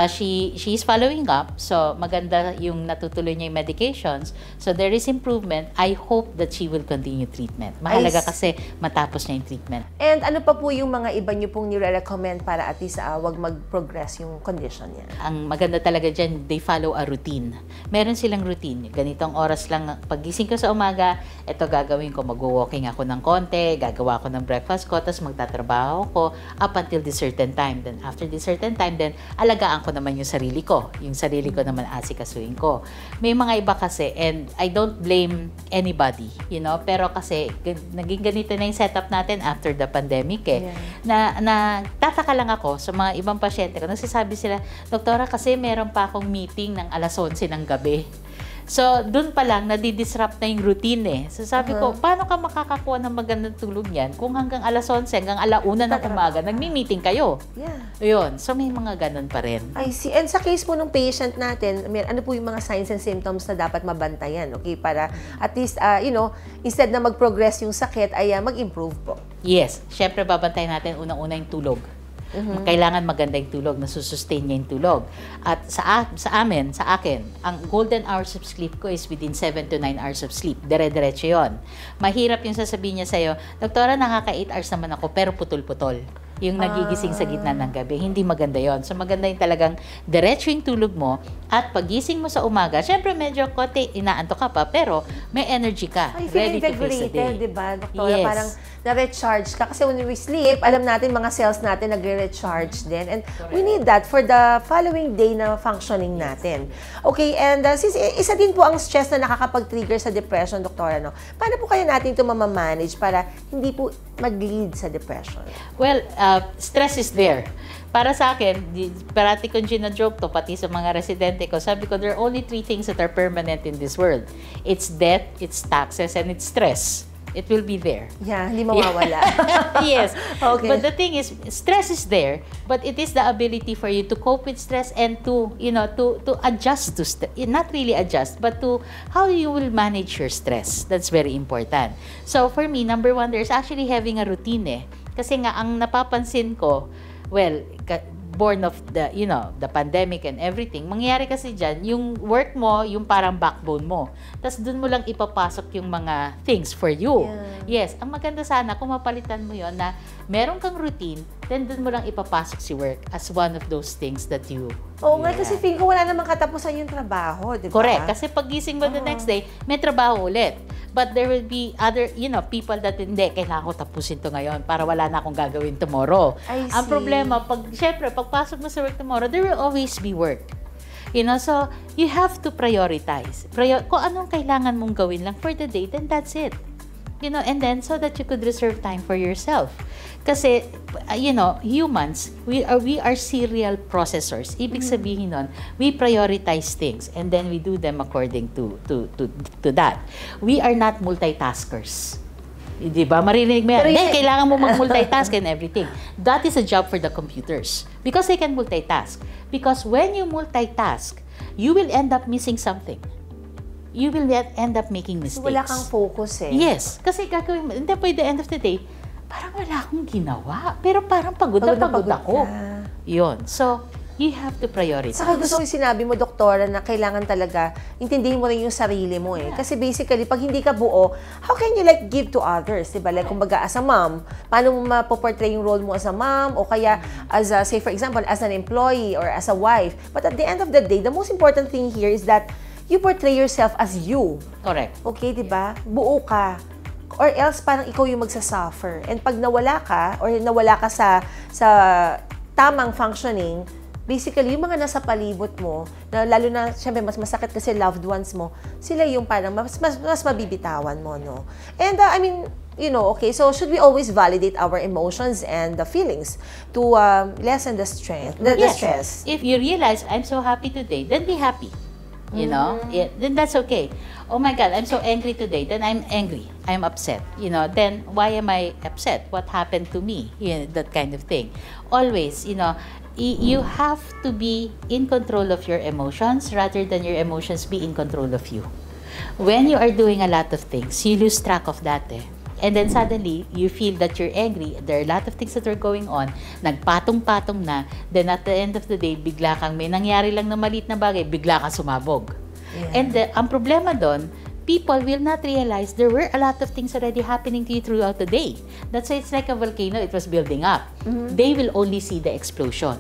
she's following up. So, maganda yung natutuloy niya yung medications. So, there is improvement. I hope that she will continue treatment. Mahalaga kasi matapos niya yung treatment. And ano pa po yung mga iba niyo pong nire-recommend para at least wag mag-progress yung condition niya? Ang maganda talaga dyan, they follow a routine. Meron silang routine. Ganitong oras lang, pagising ko sa umaga, ito gagawin ko, mag-walking ako ng konti, gagawa ko ng breakfast ko, tapos magtatrabaho ko up until this certain time. Then after this certain time, then alagaan ko naman yung sarili ko. Yung sarili ko naman asikasuhin ko. May mga iba kasi, and I don't blame anybody, you know, pero kasi naging ganito na yung setup natin after the pandemic na tataka lang ako sa mga ibang pasyente ko. Nagsasabi sila, doktora, kasi meron pa akong meeting ng alas 11 ng gabi. So, dun pa lang, nadidisrupt na yung routine eh. So, sabi ko, paano ka makakakuha ng magandang tulog yan kung hanggang alas 11, hanggang alauna ng umaga, nagmi-meeting kayo? Yeah. Yun. So, may mga ganun pa rin. I see. And sa case po ng patient natin, ano po yung mga signs and symptoms na dapat mabantayan, okay? Para at least, you know, instead na mag-progress yung sakit, ay mag-improve po. Yes. Siyempre, babantayan natin unang-una yung tulog. Kailangan maganda yung tulog, nasusustain niya yung tulog. At sa akin, ang golden hours of sleep ko is within 7 to 9 hours of sleep. Dire-diretso yun. Mahirap yung sasabihin niya sa'yo, doktora, nakaka 8 hours naman ako, pero putol-putol. Yung nagigising sa gitna ng gabi. Hindi maganda yon. So, maganda yung talagang diretso yung tulog mo at pagising mo sa umaga, syempre medyo konti inaantok ka pa, pero may energy ka. Ay, feel ready to face the day. invigorated, di ba, doktora? Yes. Parang na-recharge ka. Kasi when we sleep, alam natin mga cells natin nagre-recharge din. And we need that for the following day na functioning natin. Okay, and since isa din po ang stress na nakakapag-trigger sa depression, doktora, no? Paano po kaya natin ito mamamanage para hindi po mag-lead sa depression? Well, stress is there. Para sa akin, parati kong gina-joke to, pati sa mga residente ko, sabi ko, there are only 3 things that are permanent in this world. It's death, it's taxes, and it's stress. It will be there. Yeah, hindi mawawala. Yes. Okay. But the thing is, stress is there, but it is the ability for you to cope with stress and to, you know, to adjust to not really adjust, but to how you will manage your stress. That's very important. So for me, number 1, there's actually having a routine eh. Kasi nga, ang napapansin ko, well, born of the, you know, the pandemic and everything, mangyayari kasi dyan, yung work mo, yung parang backbone mo. Tapos dun mo lang ipapasok yung mga things for you. Yeah. Yes, ang maganda sana kung mapalitan mo yon na meron kang routine, then dun mo lang ipapasok si work as one of those things that you... Oo nga, kasi feel ko wala namang katapusan yung trabaho, di ba? Correct. Kasi pag gising mo the next day, may trabaho ulit. But there will be other, you know, people that hindi, kailangan ko tapusin to ngayon para wala na akong gagawin tomorrow. Ang problema, syempre, pagpasok mo sa work tomorrow, there will always be work. You know, so you have to prioritize. Kung anong kailangan mong gawin lang for the day, then that's it. You know, and then so that you could reserve time for yourself. Kasi, you know, humans, we are serial processors. Ibig sabihin nun, we prioritize things and then we do them according to that. We are not multitaskers. Di ba? Marinig mo yan. Kailangan mo mag-multitask and everything. That is a job for the computers. Because they can multitask. Because when you multitask, you will end up missing something. You will end up making mistakes. Wala kang focus eh. Yes. Kasi gagawin mo. And then by the end of the day, parang wala akong ginawa. Pero parang pagod na pagod ako. Yun. So, you have to prioritize. Saka gusto ko yung sinabi mo, doktora, na kailangan talaga intindihin mo rin yung sarili mo eh. Kasi basically, pag hindi ka buo, how can you like give to others? Diba? Like, kumbaga, as a mom, paano mo mapoportray yung role mo as a mom? O kaya, as a, say for example, as an employee or as a wife. But at the end of the day, the most important thing here is that you portray yourself as you. Correct. Okay, diba? Buo ka. Or else, parang ikaw yung magsasuffer. And pag nawala ka, or nawala ka sa tamang functioning, basically, yung mga nasa palibot mo, na lalo na, syempre, mas masakit kasi loved ones mo, sila yung parang mas mabibitawan mo, no? And, I mean, you know, okay, so should we always validate our emotions and the feelings to lessen the stress? Stress? If you realize, I'm so happy today, then be happy. You know? Yeah, then that's okay. Oh my God, I'm so angry today. Then I'm angry. I'm upset. You know, then why am I upset? What happened to me? You know, that kind of thing. Always, you know, you have to be in control of your emotions rather than your emotions be in control of you. When you are doing a lot of things, you lose track of that eh. And then suddenly, you feel that you're angry. There are a lot of things that are going on. Nagpatong-patong na. Then at the end of the day, bigla kang may nangyari lang na maliit na bagay, bigla kang sumabog. Yeah. And ang problema doon, people will not realize there were a lot of things already happening to you throughout the day. That's why it's like a volcano. It was building up. They will only see the explosion.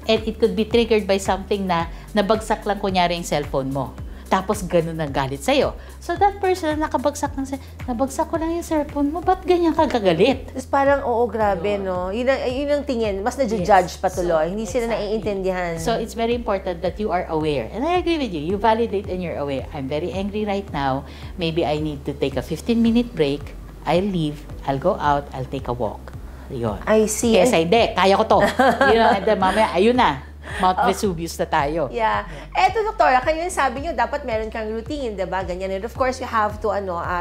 And it could be triggered by something na nabagsak lang kunyari yung cellphone mo. tapos ganun ang galit sa'yo. So that person nakabagsak ng nabagsak ko lang yung cellphone mo, ba't ganyan ka gagalit? Tapos parang, oo, grabe, no? Yun ang tingin. Mas na-judge pa tuloy. Hindi sila naiintindihan. So it's very important that you are aware. And I agree with you. You validate and you're aware. I'm very angry right now. Maybe I need to take a 15-minute break. I'll leave. I'll go out. I'll take a walk. Yun. I see. Yes, hindi. Kaya ko to. And then mamaya, ayun na. Mount Vesuvius na tayo. Yeah. Eto, doktora, kayo yung sabi nyo, dapat meron kang routine, diba? Ganyan. And of course, you have to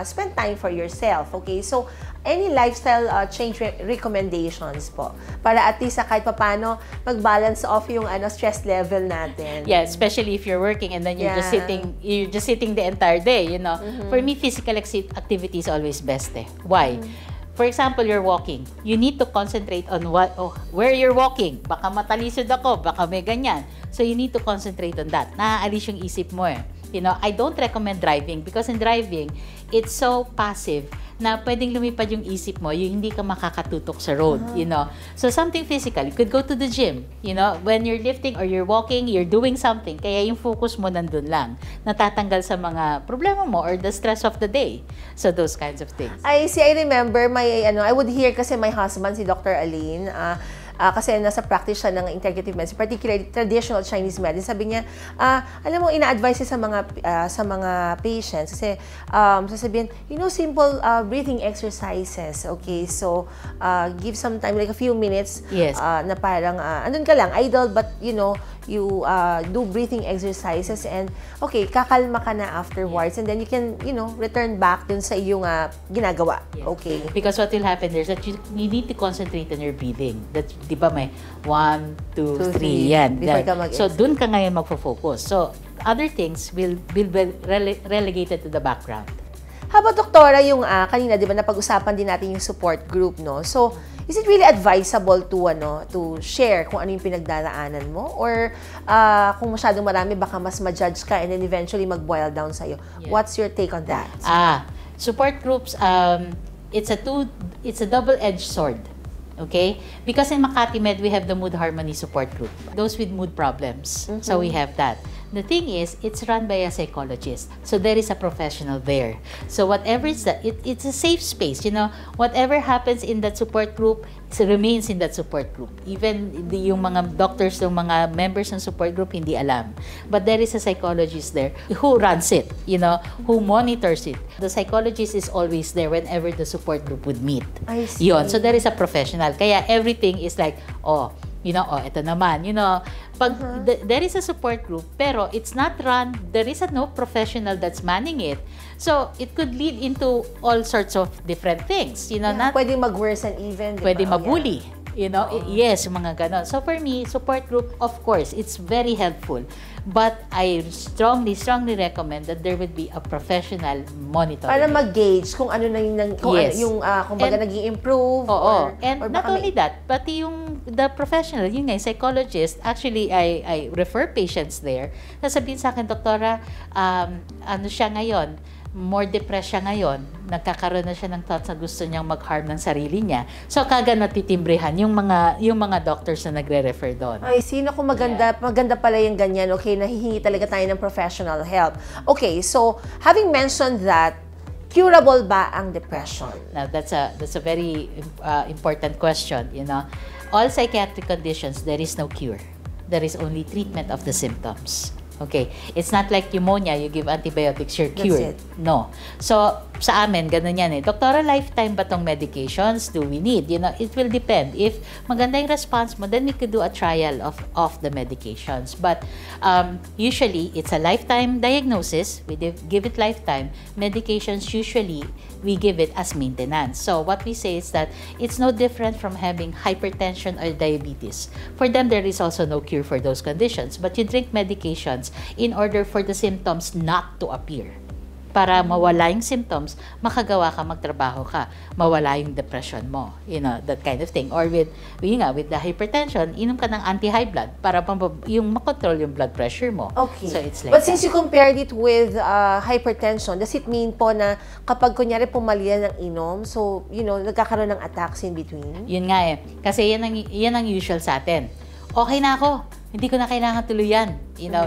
spend time for yourself. Okay? So, any lifestyle change recommendations po? Para at least kahit papano, mag-balance off yung stress level natin. Yeah, especially if you're working and then you're just sitting the entire day, you know. For me, physical activity is always best eh. Why? For example, you're walking. You need to concentrate on where you're walking. Baka matalisod ako, baka may ganyan. So you need to concentrate on that. Naaalis yung isip mo eh. You know, I don't recommend driving because in driving, it's so passive na pwedeng lumipad yung isip mo, yung hindi ka makakatutok sa road, you know. So something physical, you could go to the gym, you know, when you're lifting or you're walking, you're doing something, kaya yung focus mo nandun lang, natatanggal sa mga problema mo or the stress of the day. So those kinds of things. I remember I would hear kasi my husband, si Dr. Aline, kasi nasa practice siya ng integrative medicine, particularly traditional Chinese medicine. Sabi niya, alam mo, ina-advise sa mga patients kasi sasabihin, simple breathing exercises. Okay, so give some time, like a few minutes, yes. Na parang andun ka lang, idle, but you do breathing exercises and okay, kakalma ka na afterwards and then you can, return back dun sa iyong ginagawa. Yes. Okay. Because what will happen there is that you need to concentrate on your breathing. That, di ba may 1, 2, 3, yan. So, dun ka ngayon magfo-focus. So, other things will be relegated to the background. How about, doktora, yung kanina, di ba, napag-usapan din natin yung support group, no? So, is it really advisable to share kung ano yung pinagdaraanan mo? Or kung masyadong marami, baka mas ma-judge ka and then eventually mag-boil down sa'yo. Yeah. What's your take on that? Support groups, it's a double-edged sword. Okay? Because in Makati Med, we have the Mood Harmony Support Group. Those with mood problems. Mm-hmm. So we have that. The thing is, it's run by a psychologist. So there is a professional there. So whatever it's that, it's a safe space. Whatever happens in that support group, it remains in that support group. Even yung mga doctors, yung mga members ng support group, hindi alam. But there is a psychologist there who runs it, who monitors it. The psychologist is always there whenever the support group would meet. I see. Yun. So there is a professional. Kaya everything is like, ito naman, pag there is a support group, pero it's not run, there is no professional that's manning it. So, it could lead into all sorts of different things, pwedeng mag-worsen even, diba? Pwede mabully. Yes, mga ganon. So for me, support group, of course, it's very helpful. But I strongly recommend that there would be a professional monitoring. Para mag-gauge kung ano na kung baga nag-i-improve. Oo. And not only that, pati the professional, psychologist, actually, I refer patients there. Nasabihin sa akin, doktora, siya ngayon, more depressed siya ngayon, nagkakaroon na siya ng thoughts na gusto niyang mag-harm ng sarili niya. So, kaga natitimbrehan yung mga doctors na nagre-refer doon. Ay, sino kung maganda pala yung ganyan, okay, nahihingi talaga tayo ng professional help. Okay, so, having mentioned that, curable ba ang depression? Now, that's a very important question, All psychiatric conditions, there is no cure. There is only treatment of the symptoms. Okay, it's not like pneumonia, you give antibiotics, you're cured. No. So, sa amin, ganun yan eh. Doktora, lifetime ba tong medications do we need? It will depend. If maganda yung response mo, then we could do a trial of the medications. But usually, it's a lifetime diagnosis. We give it lifetime. Medications, usually, we give it as maintenance. So, what we say is that it's no different from having hypertension or diabetes. For them, there is also no cure for those conditions. But you drink medications in order for the symptoms not to appear. Para mawala yung symptoms, makagawa ka, magtrabaho ka, mawala yung depression mo. That kind of thing. Or with the hypertension, inom ka ng anti-high blood para yung makontrol yung blood pressure mo. Okay. So it's like But since you compared it with hypertension, does it mean po na kapag kunyari pumalian ng inom, so, nagkakaroon ng attacks in between? Yun nga eh. Kasi yan ang usual sa atin. Okay na ako. hindi ko na kailangan tuluyan,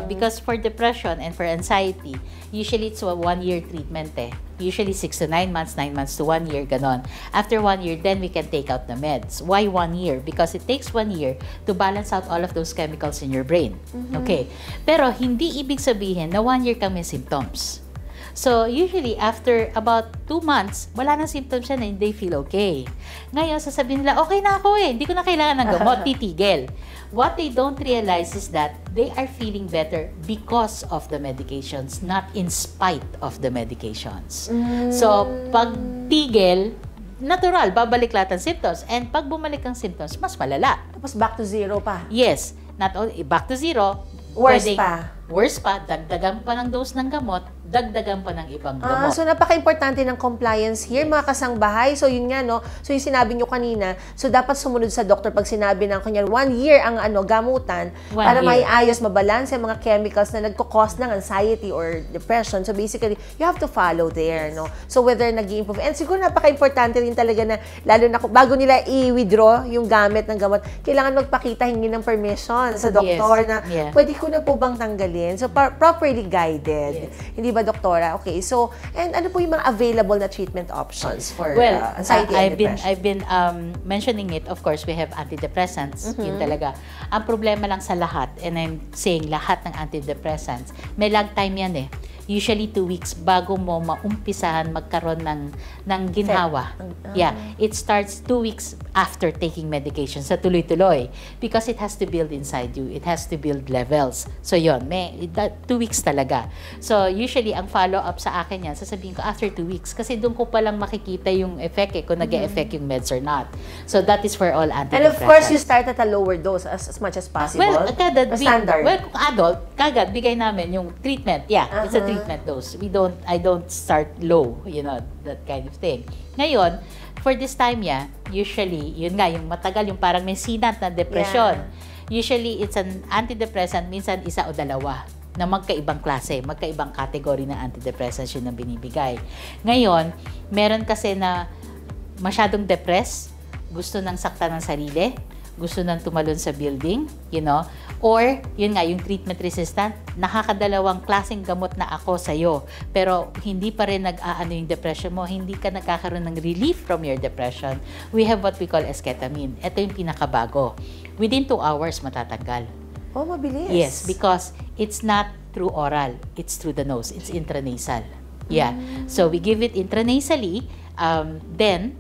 because for depression and for anxiety, usually it's a 1-year treatment Usually 6 to 9 months, 9 months to 1 year, ganon. After 1 year, then we can take out the meds. Why 1 year? Because it takes 1 year to balance out all of those chemicals in your brain. Okay. Pero hindi ibig sabihin na 1 year kang may symptoms. So, usually, after about 2 months, wala nang symptoms siya and they feel okay. Ngayon, sasabihin nila, okay na ako hindi ko na kailangan ng gamot, titigil. What they don't realize is that they are feeling better because of the medications, not in spite of the medications. So, pag tigil, natural, babalik lahat ang symptoms. And pag bumalik ang symptoms, mas malala. Tapos back to zero pa. Yes. Not only back to zero, worse pa, dagdagan pa ng dose ng gamot, dagdagan pa ng ibang gamot. So napaka-importante ng compliance here, mga kasangbahay. So yun nga, no? So yung sinabi nyo kanina, so dapat sumunod sa doktor pag sinabi ng kanya 1 year ang gamutan para maiayos, mabalanse ang mga chemicals na nagko-cause ng anxiety or depression. So basically, you have to follow there, no? So whether nag-i-improve. And siguro napaka-importante rin talaga na, lalo na bago nila i-withdraw yung gamit ng gamot, kailangan magpakita, hingi ng permission sa doktor na pwede ko na po bang tanggalin? So properly guided. Hindi ba, doktora? Okay, so, and ano po yung mga available na treatment options for anxiety and depression? I've been mentioning it. Of course, we have antidepressants. Yun talaga. Ang problema lang sa lahat, and I'm saying lahat ng antidepressants, may lag time yan Usually 2 weeks bago mo maumpisahan magkaroon ng ginhawa. Yeah, it starts 2 weeks after taking medication sa tuloy-tuloy because it has to build inside you. It has to build levels. So yun, 2 weeks talaga. So usually ang follow-up sa akin yan, sasabihin ko after 2 weeks kasi doon ko palang makikita yung effect kung nag-e-effect yung meds or not. So that is for all antidepressants. And of course, you start at a lower dose as much as possible. Well, standard. Kung adult, kagad bigay namin yung treatment. Yeah, it's a treatment dose. I don't start low, that kind of thing. Ngayon, for this time usually, yun nga, yung matagal, yung parang may sinat na depression. Usually, it's an antidepressant, minsan isa o dalawa na magkaibang klase, magkaibang category ng antidepressants yun ang binibigay. Ngayon, meron kasi na masyadong depressed, gusto nang saktan ng sarili, gusto nang tumalon sa building, or, yun nga, yung treatment resistant, nakakadalawang klaseng gamot na ako sa'yo, pero hindi pa rin nag-aano yung depression mo, hindi ka nagkakaroon ng relief from your depression. We have what we call esketamine. Ito yung pinakabago. Within 2 hours, matatanggal. Oh, mabilis. Yes, because it's not through oral, it's through the nose, it's intranasal. Yeah, so we give it intranasally. Then,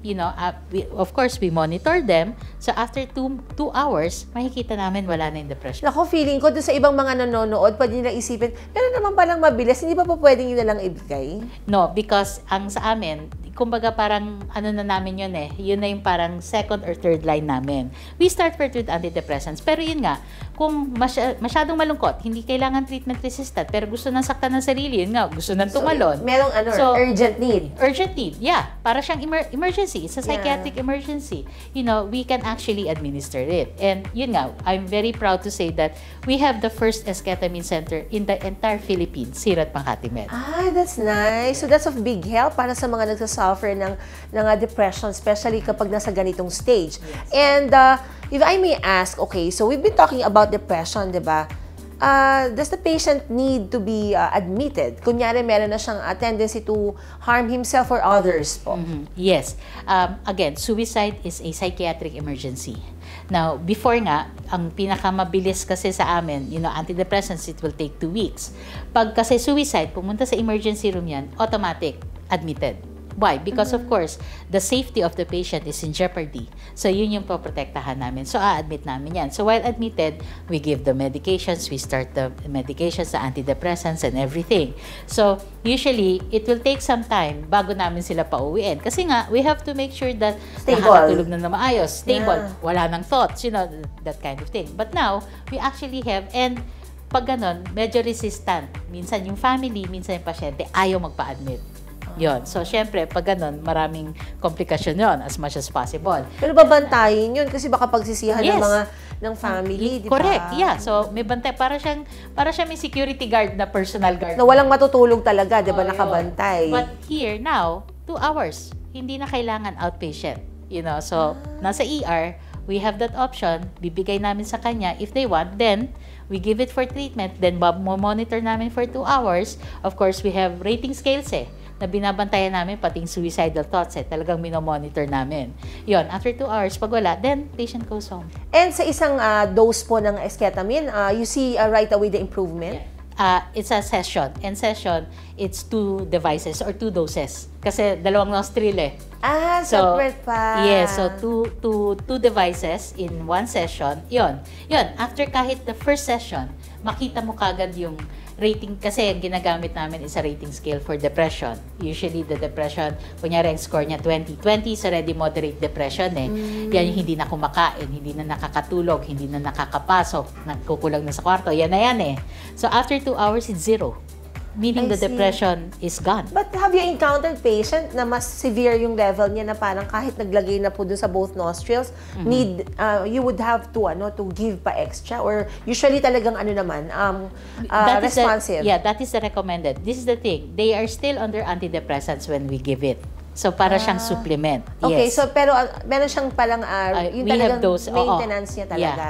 of course, we monitor them. So, after 2 hours, makikita namin wala na yung depression. Nako, feeling ko doon sa ibang mga nanonood, pwede nila isipin, pero naman palang mabilis, hindi pa po pwedeng yun na lang ibigay? No, because ang sa amin, kumbaga parang na namin yun yun na yung parang second or third line namin. We start first with antidepressants, pero yun nga, kung masyadong malungkot, hindi kailangan treatment resistant, pero gusto nang saktan ng sarili, yun nga, gusto nang tumalon. So, merong urgent need. Urgent need, yeah. Para siyang emergency. It's a psychiatric emergency. We can actually administer it. And yun nga, I'm very proud to say that we have the first esketamine center in the entire Philippines here at Makati Med. That's nice. So that's of big help para sa mga nagsasuffer ng depression, especially kapag nasa ganitong stage. Yes. And if I may ask, okay, so we've been talking about depression, di ba? Does the patient need to be admitted? Kunyari, meron na siyang tendency to harm himself or others po. Yes. Again, suicide is a psychiatric emergency. Now, before nga, ang pinakamabilis kasi sa amin, antidepressants, it will take 2 weeks. Pag kasi suicide, pumunta sa emergency room yan, automatic, admitted. Why? Because of course, the safety of the patient is in jeopardy. So, yun yung poprotektahan namin. So, a-admit namin yan. So, while admitted, we give the medications, we start the medications, the antidepressants, and everything. So, usually, it will take some time bago namin sila pauwiin. Kasi nga, we have to make sure that nakakatulog na maayos, stable, wala nang thoughts, that kind of thing. But now, we actually have, and pag ganon, medyo resistant. Minsan yung family, minsan yung pasyente, ayaw magpa-admit. Yun. So, syempre, pag ganun, maraming komplikasyon yon as much as possible. Pero babantayin yun kasi baka pagsisihan ng family, di ba? Correct, yeah. So, may bantay. Para siyang may security guard na personal guard. Na walang matutulog talaga, di ba, nakabantay. But here, now, 2 hours. Hindi na kailangan outpatient. So, nasa ER, we have that option. Bibigay namin sa kanya. If they want, then we give it for treatment. Then monitor namin for 2 hours. Of course, we have rating scales na binabantayan namin, pating suicidal thoughts talagang minomonitor namin. Yon, after 2 hours, pag wala, then patient goes home. And sa isang dose po ng esketamine, you see right away the improvement? It's a session. In session, it's 2 devices or 2 doses. Kasi dalawang nostril Separate pa. Yes, so two devices in 1 session. Yon, after kahit the first session, makita mo kagad yung rating, kasi ginagamit namin is a rating scale for depression. Usually, the depression, kunyari ang score niya 20. 20 is already moderate depression Yan yung hindi na kumakain, hindi na nakakatulog, hindi na nakakapasok, nagkukulang na sa kwarto. Yan na yan So, after 2 hours, it's 0. Meaning the depression is gone. But have you encountered patient na mas severe yung level niya na parang kahit naglagay na po dun sa both nostrils, you would have to give pa extra, or usually talagang responsive? That is the recommended. This is the thing. They are still under antidepressants when we give it. So, para siyang supplement. Okay, Yes. so pero meron siyang palang yung we talagang have those. maintenance niya talaga.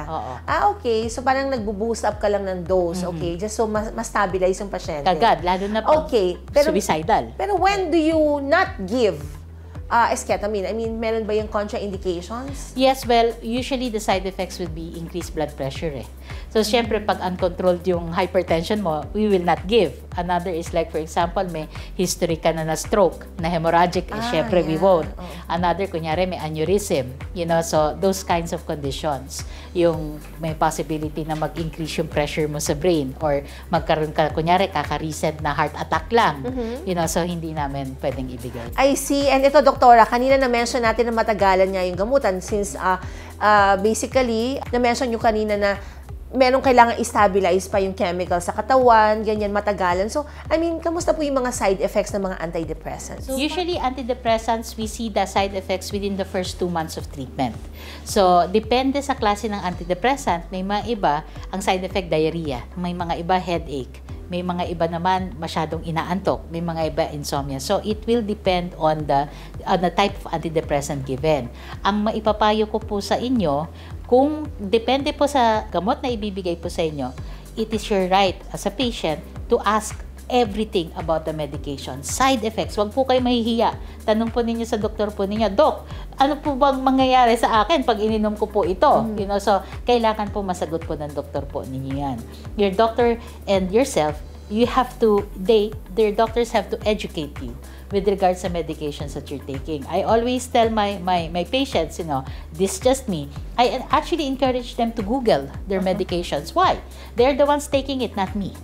Okay. So parang nagbo-boost up ka lang ng dose, okay? Just so ma-stabilize yung pasyente. Kagad, lalo na pag suicidal. Pero when do you not give esketamine? I mean, meron ba yung contraindications? Yes, well, usually the side effects would be increased blood pressure So, syempre, pag uncontrolled yung hypertension mo, we will not give. Another is like, for example, may history ka na stroke, na hemorrhagic, syempre, we won't. Another, kunyari, may aneurysm, so those kinds of conditions. Yung may possibility na mag-increase yung pressure mo sa brain, or magkaroon ka, kunyari, kaka-recent na heart attack lang. So hindi namin pwedeng ibigay. I see. And ito, doktora, kanina na-mention natin na matagalan niya yung gamutan since basically, na-mention nyo kanina na merong kailangan i-stabilize pa yung chemical sa katawan, ganyan, matagalan. So, I mean, kamusta po yung mga side effects ng mga antidepressants? Usually, antidepressants, we see the side effects within the first 2 months of treatment. So, depende sa klase ng antidepressant. May mga iba, ang side effect, diarrhea. May mga iba, headache. May mga iba naman, masyadong inaantok. May mga iba, insomnia. So, it will depend on the type of antidepressant given. Ang maipapayo ko po sa inyo, kung depende po sa gamot na ibibigay po sa inyo, it is your right as a patient to ask everything about the medication. Side effects, wag po kayo mahihiya. Tanong po ninyo sa doktor po ninyo, Dok, ano po bang mangyayari sa akin pag ininom ko po ito? So, kailangan po masagot po ng doktor po ninyo yan. Your doctor and yourself, you have to, their doctors have to educate you with regards to medications that you're taking. I always tell my patients, this is just me. I actually encourage them to Google their medications. Why? They're the ones taking it, not me.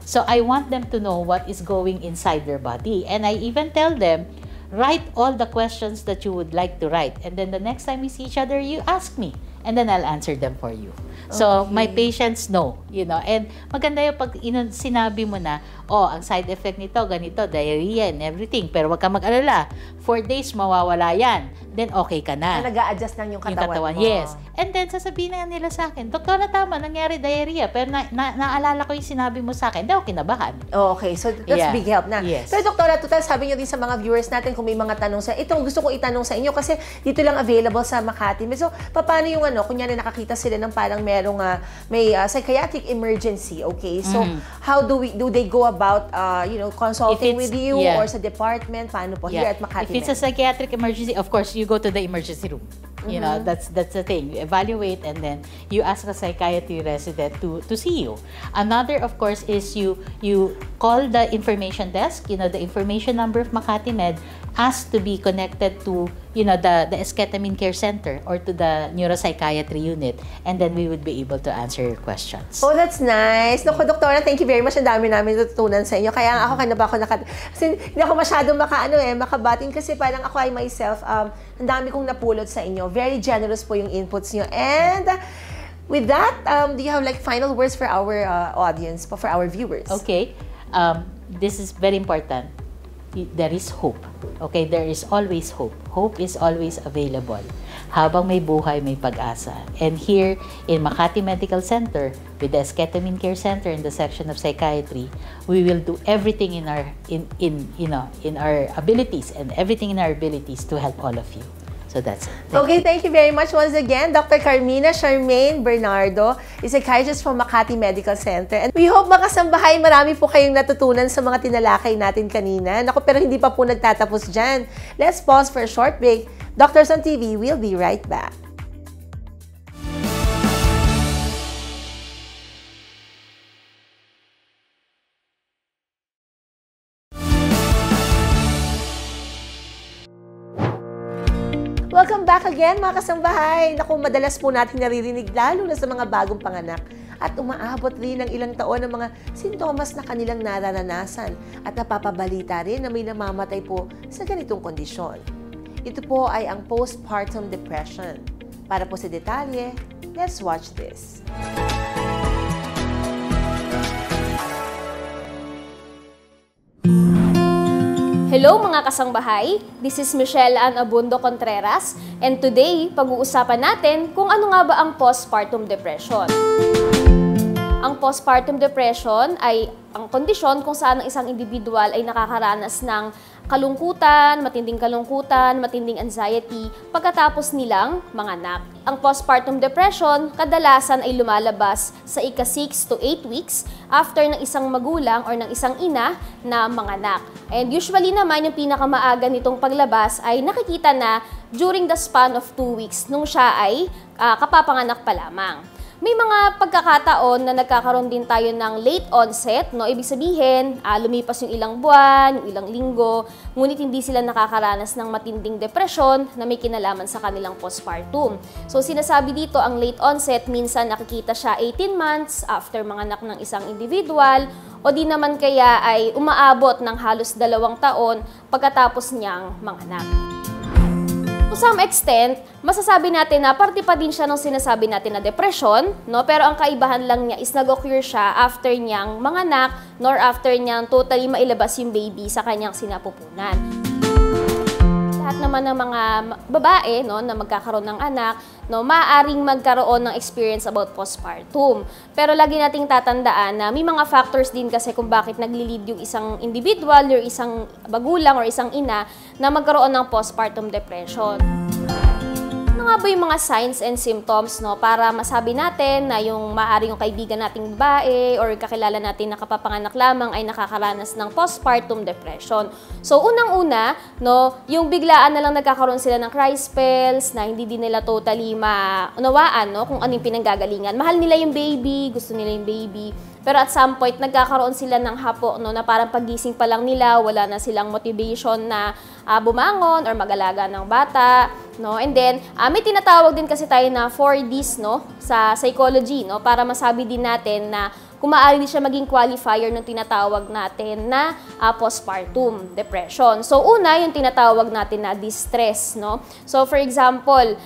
So I want them to know what is going inside their body. And I even tell them, write all the questions that you would like to write. And then the next time we see each other, you ask me. And then I'll answer them for you. So, my patients know, and maganda yung pag sinabi mo na, ang side effect nito, ganito, diarrhea and everything, pero wag ka mag-alala, 4 days mawawala yan, then okay ka na. Nag-a-adjust lang yung katawan mo. Yes. And then, sasabihin na nila sa akin, Doktora, tama, nangyari diarrhea, pero naalala ko yung sinabi mo sa akin, hindi ako kinabahan. Okay, so that's big help na. Yes. Pero Doktora, total, sabi nyo din sa mga viewers natin kung may mga tanong ito gusto ko itanong sa inyo kasi dito lang available sa Makati. So, paano yung kunyari nakakita sila ng parang merong may psychiatric emergency, okay? So, how do they go about consulting with you or sa department? Paano po here at Makati? If it's a psychiatric emergency, of course, you go to the emergency room. That's the thing. You evaluate and then you ask a psychiatry resident to see you. Another, of course, is you call the information desk, the information number of Makati Med, ask to be connected to the esketamine care center or to the neuropsychiatry unit, and then we would be able to answer your questions. Oh, that's nice. Naku, Doktora, thank you very much. Ang dami namin natutunan sa inyo. Kaya ako kasi hindi ako masyadong makabating kasi parang ako ay myself, ang dami kong napulot sa inyo. Very generous po yung inputs nyo. And with that, do you have final words for our audience, for our viewers? Okay. This is very important. There is hope. Okay, there is always hope. Hope is always available. Habang may buhay, may pag-asa. And here in Makati Medical Center, with the Esketamine Care Center in the section of psychiatry, we will do everything in our abilities and everything in our abilities to help all of you. So that's it. Okay, thank you very much once again, Dr. Carmina Charmaine Bernardo, is a psychiatrist from Makati Medical Center. And we hope makasambahay, marami po kayong natutunan sa mga tinalakay natin kanina. Naku, pero hindi pa po nagtatapos dyan. Let's pause for a short break. Doctors on TV, we'll be right back. Welcome back again, mga kasambahay. Naku, madalas po natin naririnig lalo na sa mga bagong panganak at umaabot rin ng ilang taon ng mga sintomas na kanilang nararanasan at napapabalita rin na may namamatay po sa ganitong kondisyon. Ito po ay ang postpartum depression. Para po sa detalye, let's watch this. Hello mga kasangbahay, this is Michelle Ann Abundo Contreras and today pag-uusapan natin kung ano nga ba ang postpartum depression. Ang postpartum depression ay ang kondisyon kung saan ang isang individual ay nakakaranas ng kalungkutan, matinding anxiety pagkatapos nilang manganak. Ang postpartum depression kadalasan ay lumalabas sa ika-6 to 8 weeks after ng isang magulang or ng isang ina na manganak. And usually naman yung pinakamaaga nitong paglabas ay nakikita na during the span of 2 weeks nung siya ay kapapanganak pa lamang. May mga pagkakataon na nagkakaroon din tayo ng late onset, no? Ibig sabihin, lumipas yung ilang buwan, yung ilang linggo, ngunit hindi sila nakakaranas ng matinding depresyon na may kinalaman sa kanilang postpartum. So sinasabi dito, ang late onset, minsan nakikita siya 18 months after manganak ng isang individual, o di naman kaya ay umaabot ng halos 2 taon pagkatapos niyang manganak. To some extent, masasabi natin na parte pa din siya ng sinasabi natin na depression, no? Pero ang kaibahan lang niya is nag-occur siya after niyang manganak nor after niyang totally mailabas yung baby sa kanyang sinapupunan. Lahat naman ng mga babae, no, na magkakaroon ng anak, no, maaaring magkaroon ng experience about postpartum. Pero lagi nating tatandaan na may mga factors din kasi kung bakit nagli-lead yung isang individual, yung isang magulang or isang ina na magkaroon ng postpartum depression. Ano nga ba yung mga signs and symptoms, no, para masabi natin na yung maaaring yung kaibigan nating babae or kakilala natin na kapapanganak lamang ay nakakaranas ng postpartum depression? So, unang-una, no, yung biglaan na lang nagkakaroon sila ng cry spells na hindi din nila totally maunawaan, no, kung ano yung pinanggagalingan. Mahal nila yung baby, gusto nila yung baby, pero at some point, nagkakaroon sila ng hapo, no, na parang pagising pa lang nila, wala na silang motivation na bumangon or mag-alaga ng bata, no? And then, may tinatawag din kasi tayo na 4Ds, no, sa psychology, no, para masabi din natin na kung maaari din siya maging qualifier ng tinatawag natin na postpartum depression. So, una, yung tinatawag natin na distress, no? So, for example,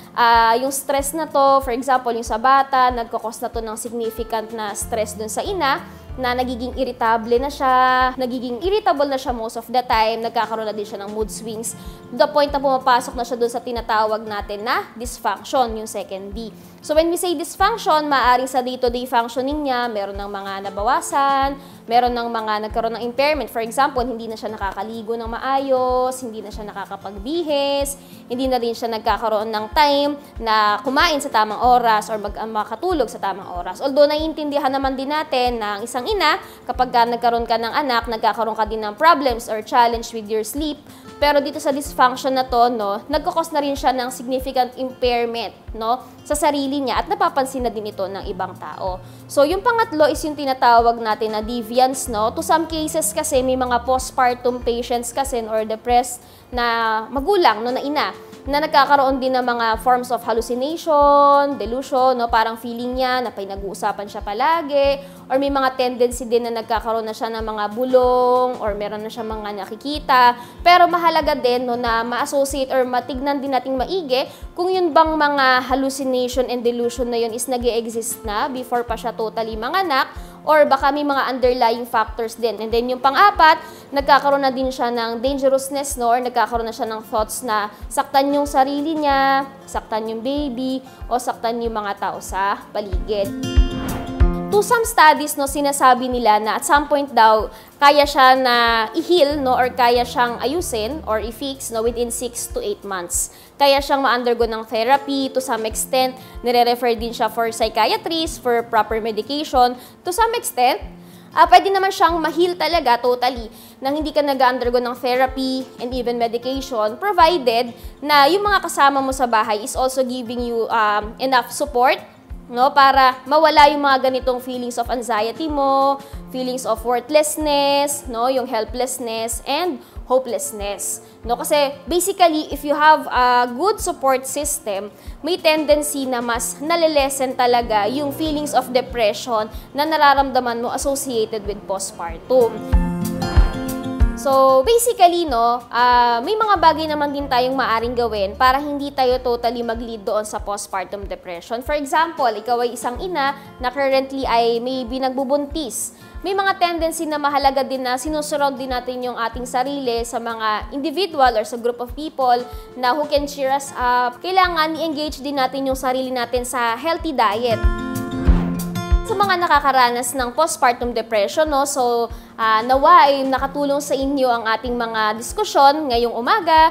yung stress na to, for example, yung sa bata, nagkakos na to ng significant na stress dun sa ina, na nagiging irritable na siya, nagiging irritable na siya most of the time, nagkakaroon na din siya ng mood swings, to the point na pumapasok na siya doon sa tinatawag natin na dysfunction, yung second D. So when we say dysfunction, maaaring sa day-to-day functioning niya, meron ng mga nabawasan, meron ng mga nagkaroon ng impairment. For example, hindi na siya nakakaligo ng maayos, hindi na siya nakakapagbihis, hindi na rin siya nagkakaroon ng time na kumain sa tamang oras or makatulog sa tamang oras. Although naiintindihan naman din natin na ang isang ina, kapag nagkaroon ka ng anak, nagkakaroon ka din ng problems or challenge with your sleep. Pero dito sa dysfunction na to, no, nagkakos na rin siya ng significant impairment, no, sa sarili niya at napapansin na din ito ng ibang tao. So, yung pangatlo is yung tinatawag natin na deviance, no. To some cases kasi may mga postpartum patients kasi or depressed na magulang, no, na ina, na nagkakaroon din ng mga forms of hallucination, delusion, no, parang feeling niya na pinag-uusapan siya palagi, or may mga tendency din na nagkakaroon na siya ng mga bulong, or meron na siya mga nakikita. Pero mahalaga din, no, na ma-associate or matignan din nating maigi kung yun bang mga hallucination and delusion na yun is nag-e-exist na before pa siya totally manganak, or baka may mga underlying factors din. And then yung pang-apat, nagkakaroon na din siya ng dangerousness, no, or nagkakaroon na siya ng thoughts na saktan yung sarili niya, saktan yung baby, o saktan yung mga tao sa paligid. To some studies, no, sinasabi nila na at some point daw, kaya siya na i-heal, no, or kaya siyang ayusin or i-fix, no, within 6 to 8 months. Kaya siyang ma-undergo ng therapy. To some extent, nire-refer din siya for psychiatrist, for proper medication. To some extent, pwede naman siyang ma-heal talaga totally nang hindi ka nag-undergo ng therapy and even medication, provided na yung mga kasama mo sa bahay is also giving you enough support, no, para mawala yung mga ganitong feelings of anxiety mo, feelings of worthlessness, no, yung helplessness and hopelessness. No, kasi basically if you have a good support system, may tendency na mas nalilesen talaga yung feelings of depression na nararamdaman mo associated with postpartum. So, basically, no, may mga bagay naman din tayong maaring gawin para hindi tayo totally mag-lead doon sa postpartum depression. For example, ikaw ay isang ina na currently ay may binagbubuntis. May mga tendency na mahalaga din na sinusurround din natin yung ating sarili sa mga individual or sa group of people na who can cheer us up. Kailangan i-engage din natin yung sarili natin sa healthy diet. Sa mga nakakaranas ng postpartum depression, no, so nawa ay nakatulong sa inyo ang ating mga diskusyon ngayong umaga.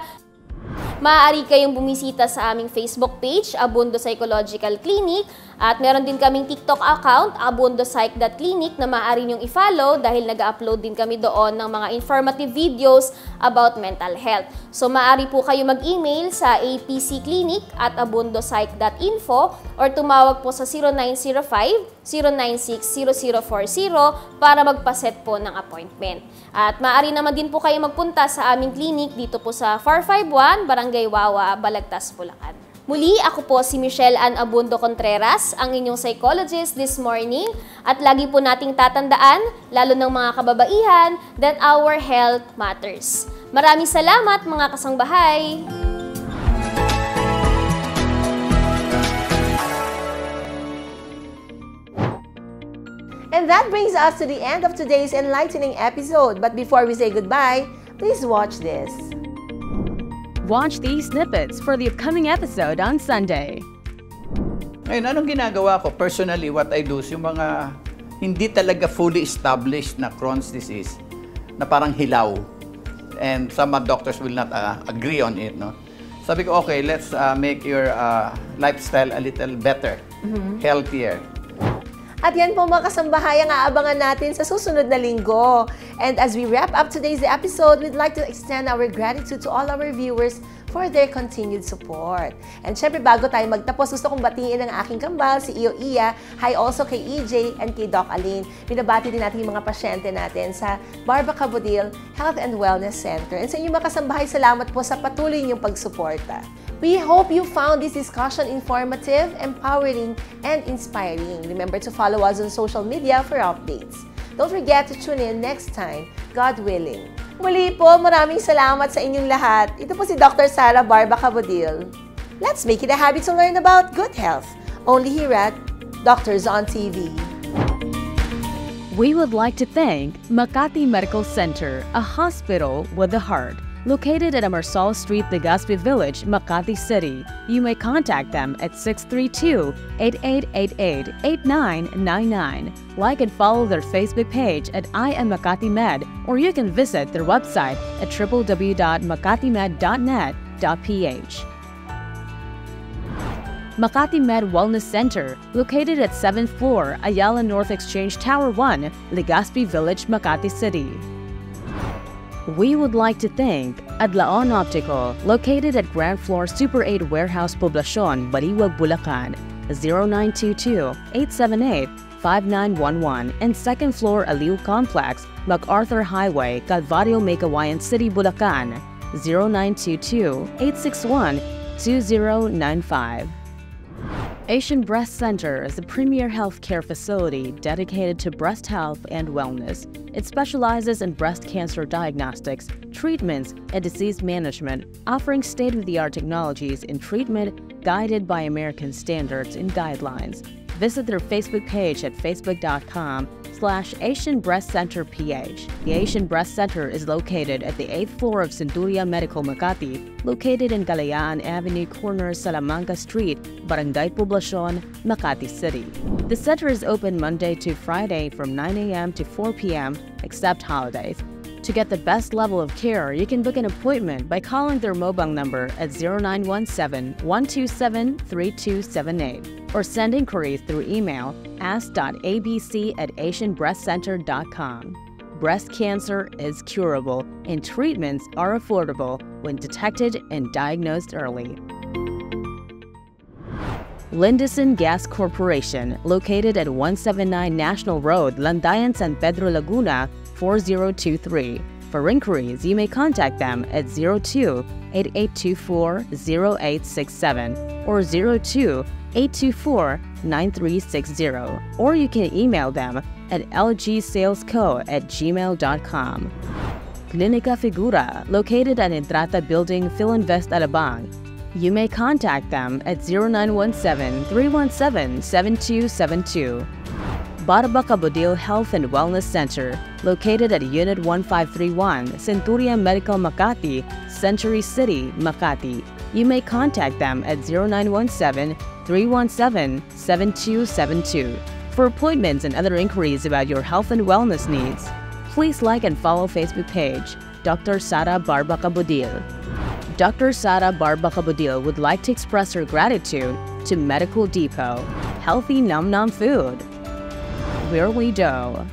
Maaari kayong bumisita sa aming Facebook page, Abundo Psychological Clinic, at meron din kaming TikTok account, abundopsych.clinic, na maaari nyong i-follow dahil nag-upload din kami doon ng mga informative videos about mental health. So maaari po kayo mag-email sa apcclinic@abundopsych.info or tumawag po sa 0905-096-0040 para magpaset po ng appointment. At maaari naman din po kayo magpunta sa aming clinic dito po sa 451 Barangay Wawa, Balagtas, Bulacan. Muli, ako po si Michelle Ann Abundo Contreras, ang inyong psychologist this morning. At lagi po nating tatandaan, lalo ng mga kababaihan, that our health matters. Maraming salamat mga kasangbahay! And that brings us to the end of today's enlightening episode. But before we say goodbye, please watch this. Watch these snippets for the upcoming episode on Sunday. Ngayon, anong ginagawa ko? Personally, what I do is yung mga hindi talaga fully established na Crohn's disease, na parang hilaw. And some doctors will not agree on it, no? Sabi ko, okay, let's make your lifestyle a little better, healthier. At yan po mga kasambahay ang aabangan natin sa susunod na linggo. And as we wrap up today's episode, we'd like to extend our gratitude to all our viewers for their continued support. And syempre, bago tayo magtapos, gusto kong batiin ang aking kambal, si Iyo Iya. Hi also kay EJ and kay Doc Aline. Binabati din natin yung mga pasyente natin sa Barba Cabudil Health and Wellness Center. And sa inyong mga kasambahay, salamat po sa patuloy niyong pagsuporta. We hope you found this discussion informative, empowering, and inspiring. Remember to follow us on social media for updates. Don't forget to tune in next time, God willing. Muli po, maraming salamat sa inyong lahat. Ito po si Dr. Sara Barba Cabudil. Let's make it a habit to learn about good health. Only here at Doctors on TV. We would like to thank Makati Medical Center, a hospital with a heart. Located at Amarsal Street, Legazpi Village, Makati City. You may contact them at 632-8888-8999. Like and follow their Facebook page at I Am Makati Med, or you can visit their website at www.makatimed.net.ph. Makati Med Wellness Center, located at 7th floor, Ayala North Exchange Tower 1, Legazpi Village, Makati City. We would like to thank Adlaon Optical, located at ground floor Super 8 Warehouse Poblacion, Bariwag, Bulacan, 0922-878-5911, and second floor Aliw Complex, MacArthur Highway, Calvario, Meycauayan City, Bulacan, 0922-861-2095. Asian Breast Center is a premier healthcare facility dedicated to breast health and wellness. It specializes in breast cancer diagnostics, treatments, and disease management, offering state-of-the-art technologies in treatment guided by American standards and guidelines. Visit their Facebook page at facebook.com/Asian Breast Center PH. The Asian Breast Center is located at the 8th floor of Centuria Medical Makati, located in Kalayaan Avenue, corner Salamanca Street, Barangay Poblacion, Makati City. The center is open Monday to Friday from 9 a.m. to 4 p.m. except holidays. To get the best level of care, you can book an appointment by calling their mobile number at 0917-127-3278 or send inquiries through email ask.abc@asianbreastcenter.com. Breast cancer is curable and treatments are affordable when detected and diagnosed early. Lindison Gas Corporation, located at 179 National Road, Landayan, San Pedro, Laguna, 4023. For inquiries, you may contact them at 02-8824-0867 or 02-824-9360, or you can email them at lgsalesco@gmail.com. Clinica Figura, located at Entrata Building, Philinvest, Alabang. You may contact them at 0917-317-7272. Barbaca Bodil Health and Wellness Center, located at Unit 1531, Centuria Medical Makati, Century City, Makati. You may contact them at 0917-317-7272. For appointments and other inquiries about your health and wellness needs, please like and follow Facebook page, Dr. Sara Barbaca Bodil. Dr. Sara Barbaca Bodil would like to express her gratitude to Medical Depot, healthy num-num food. Where we do.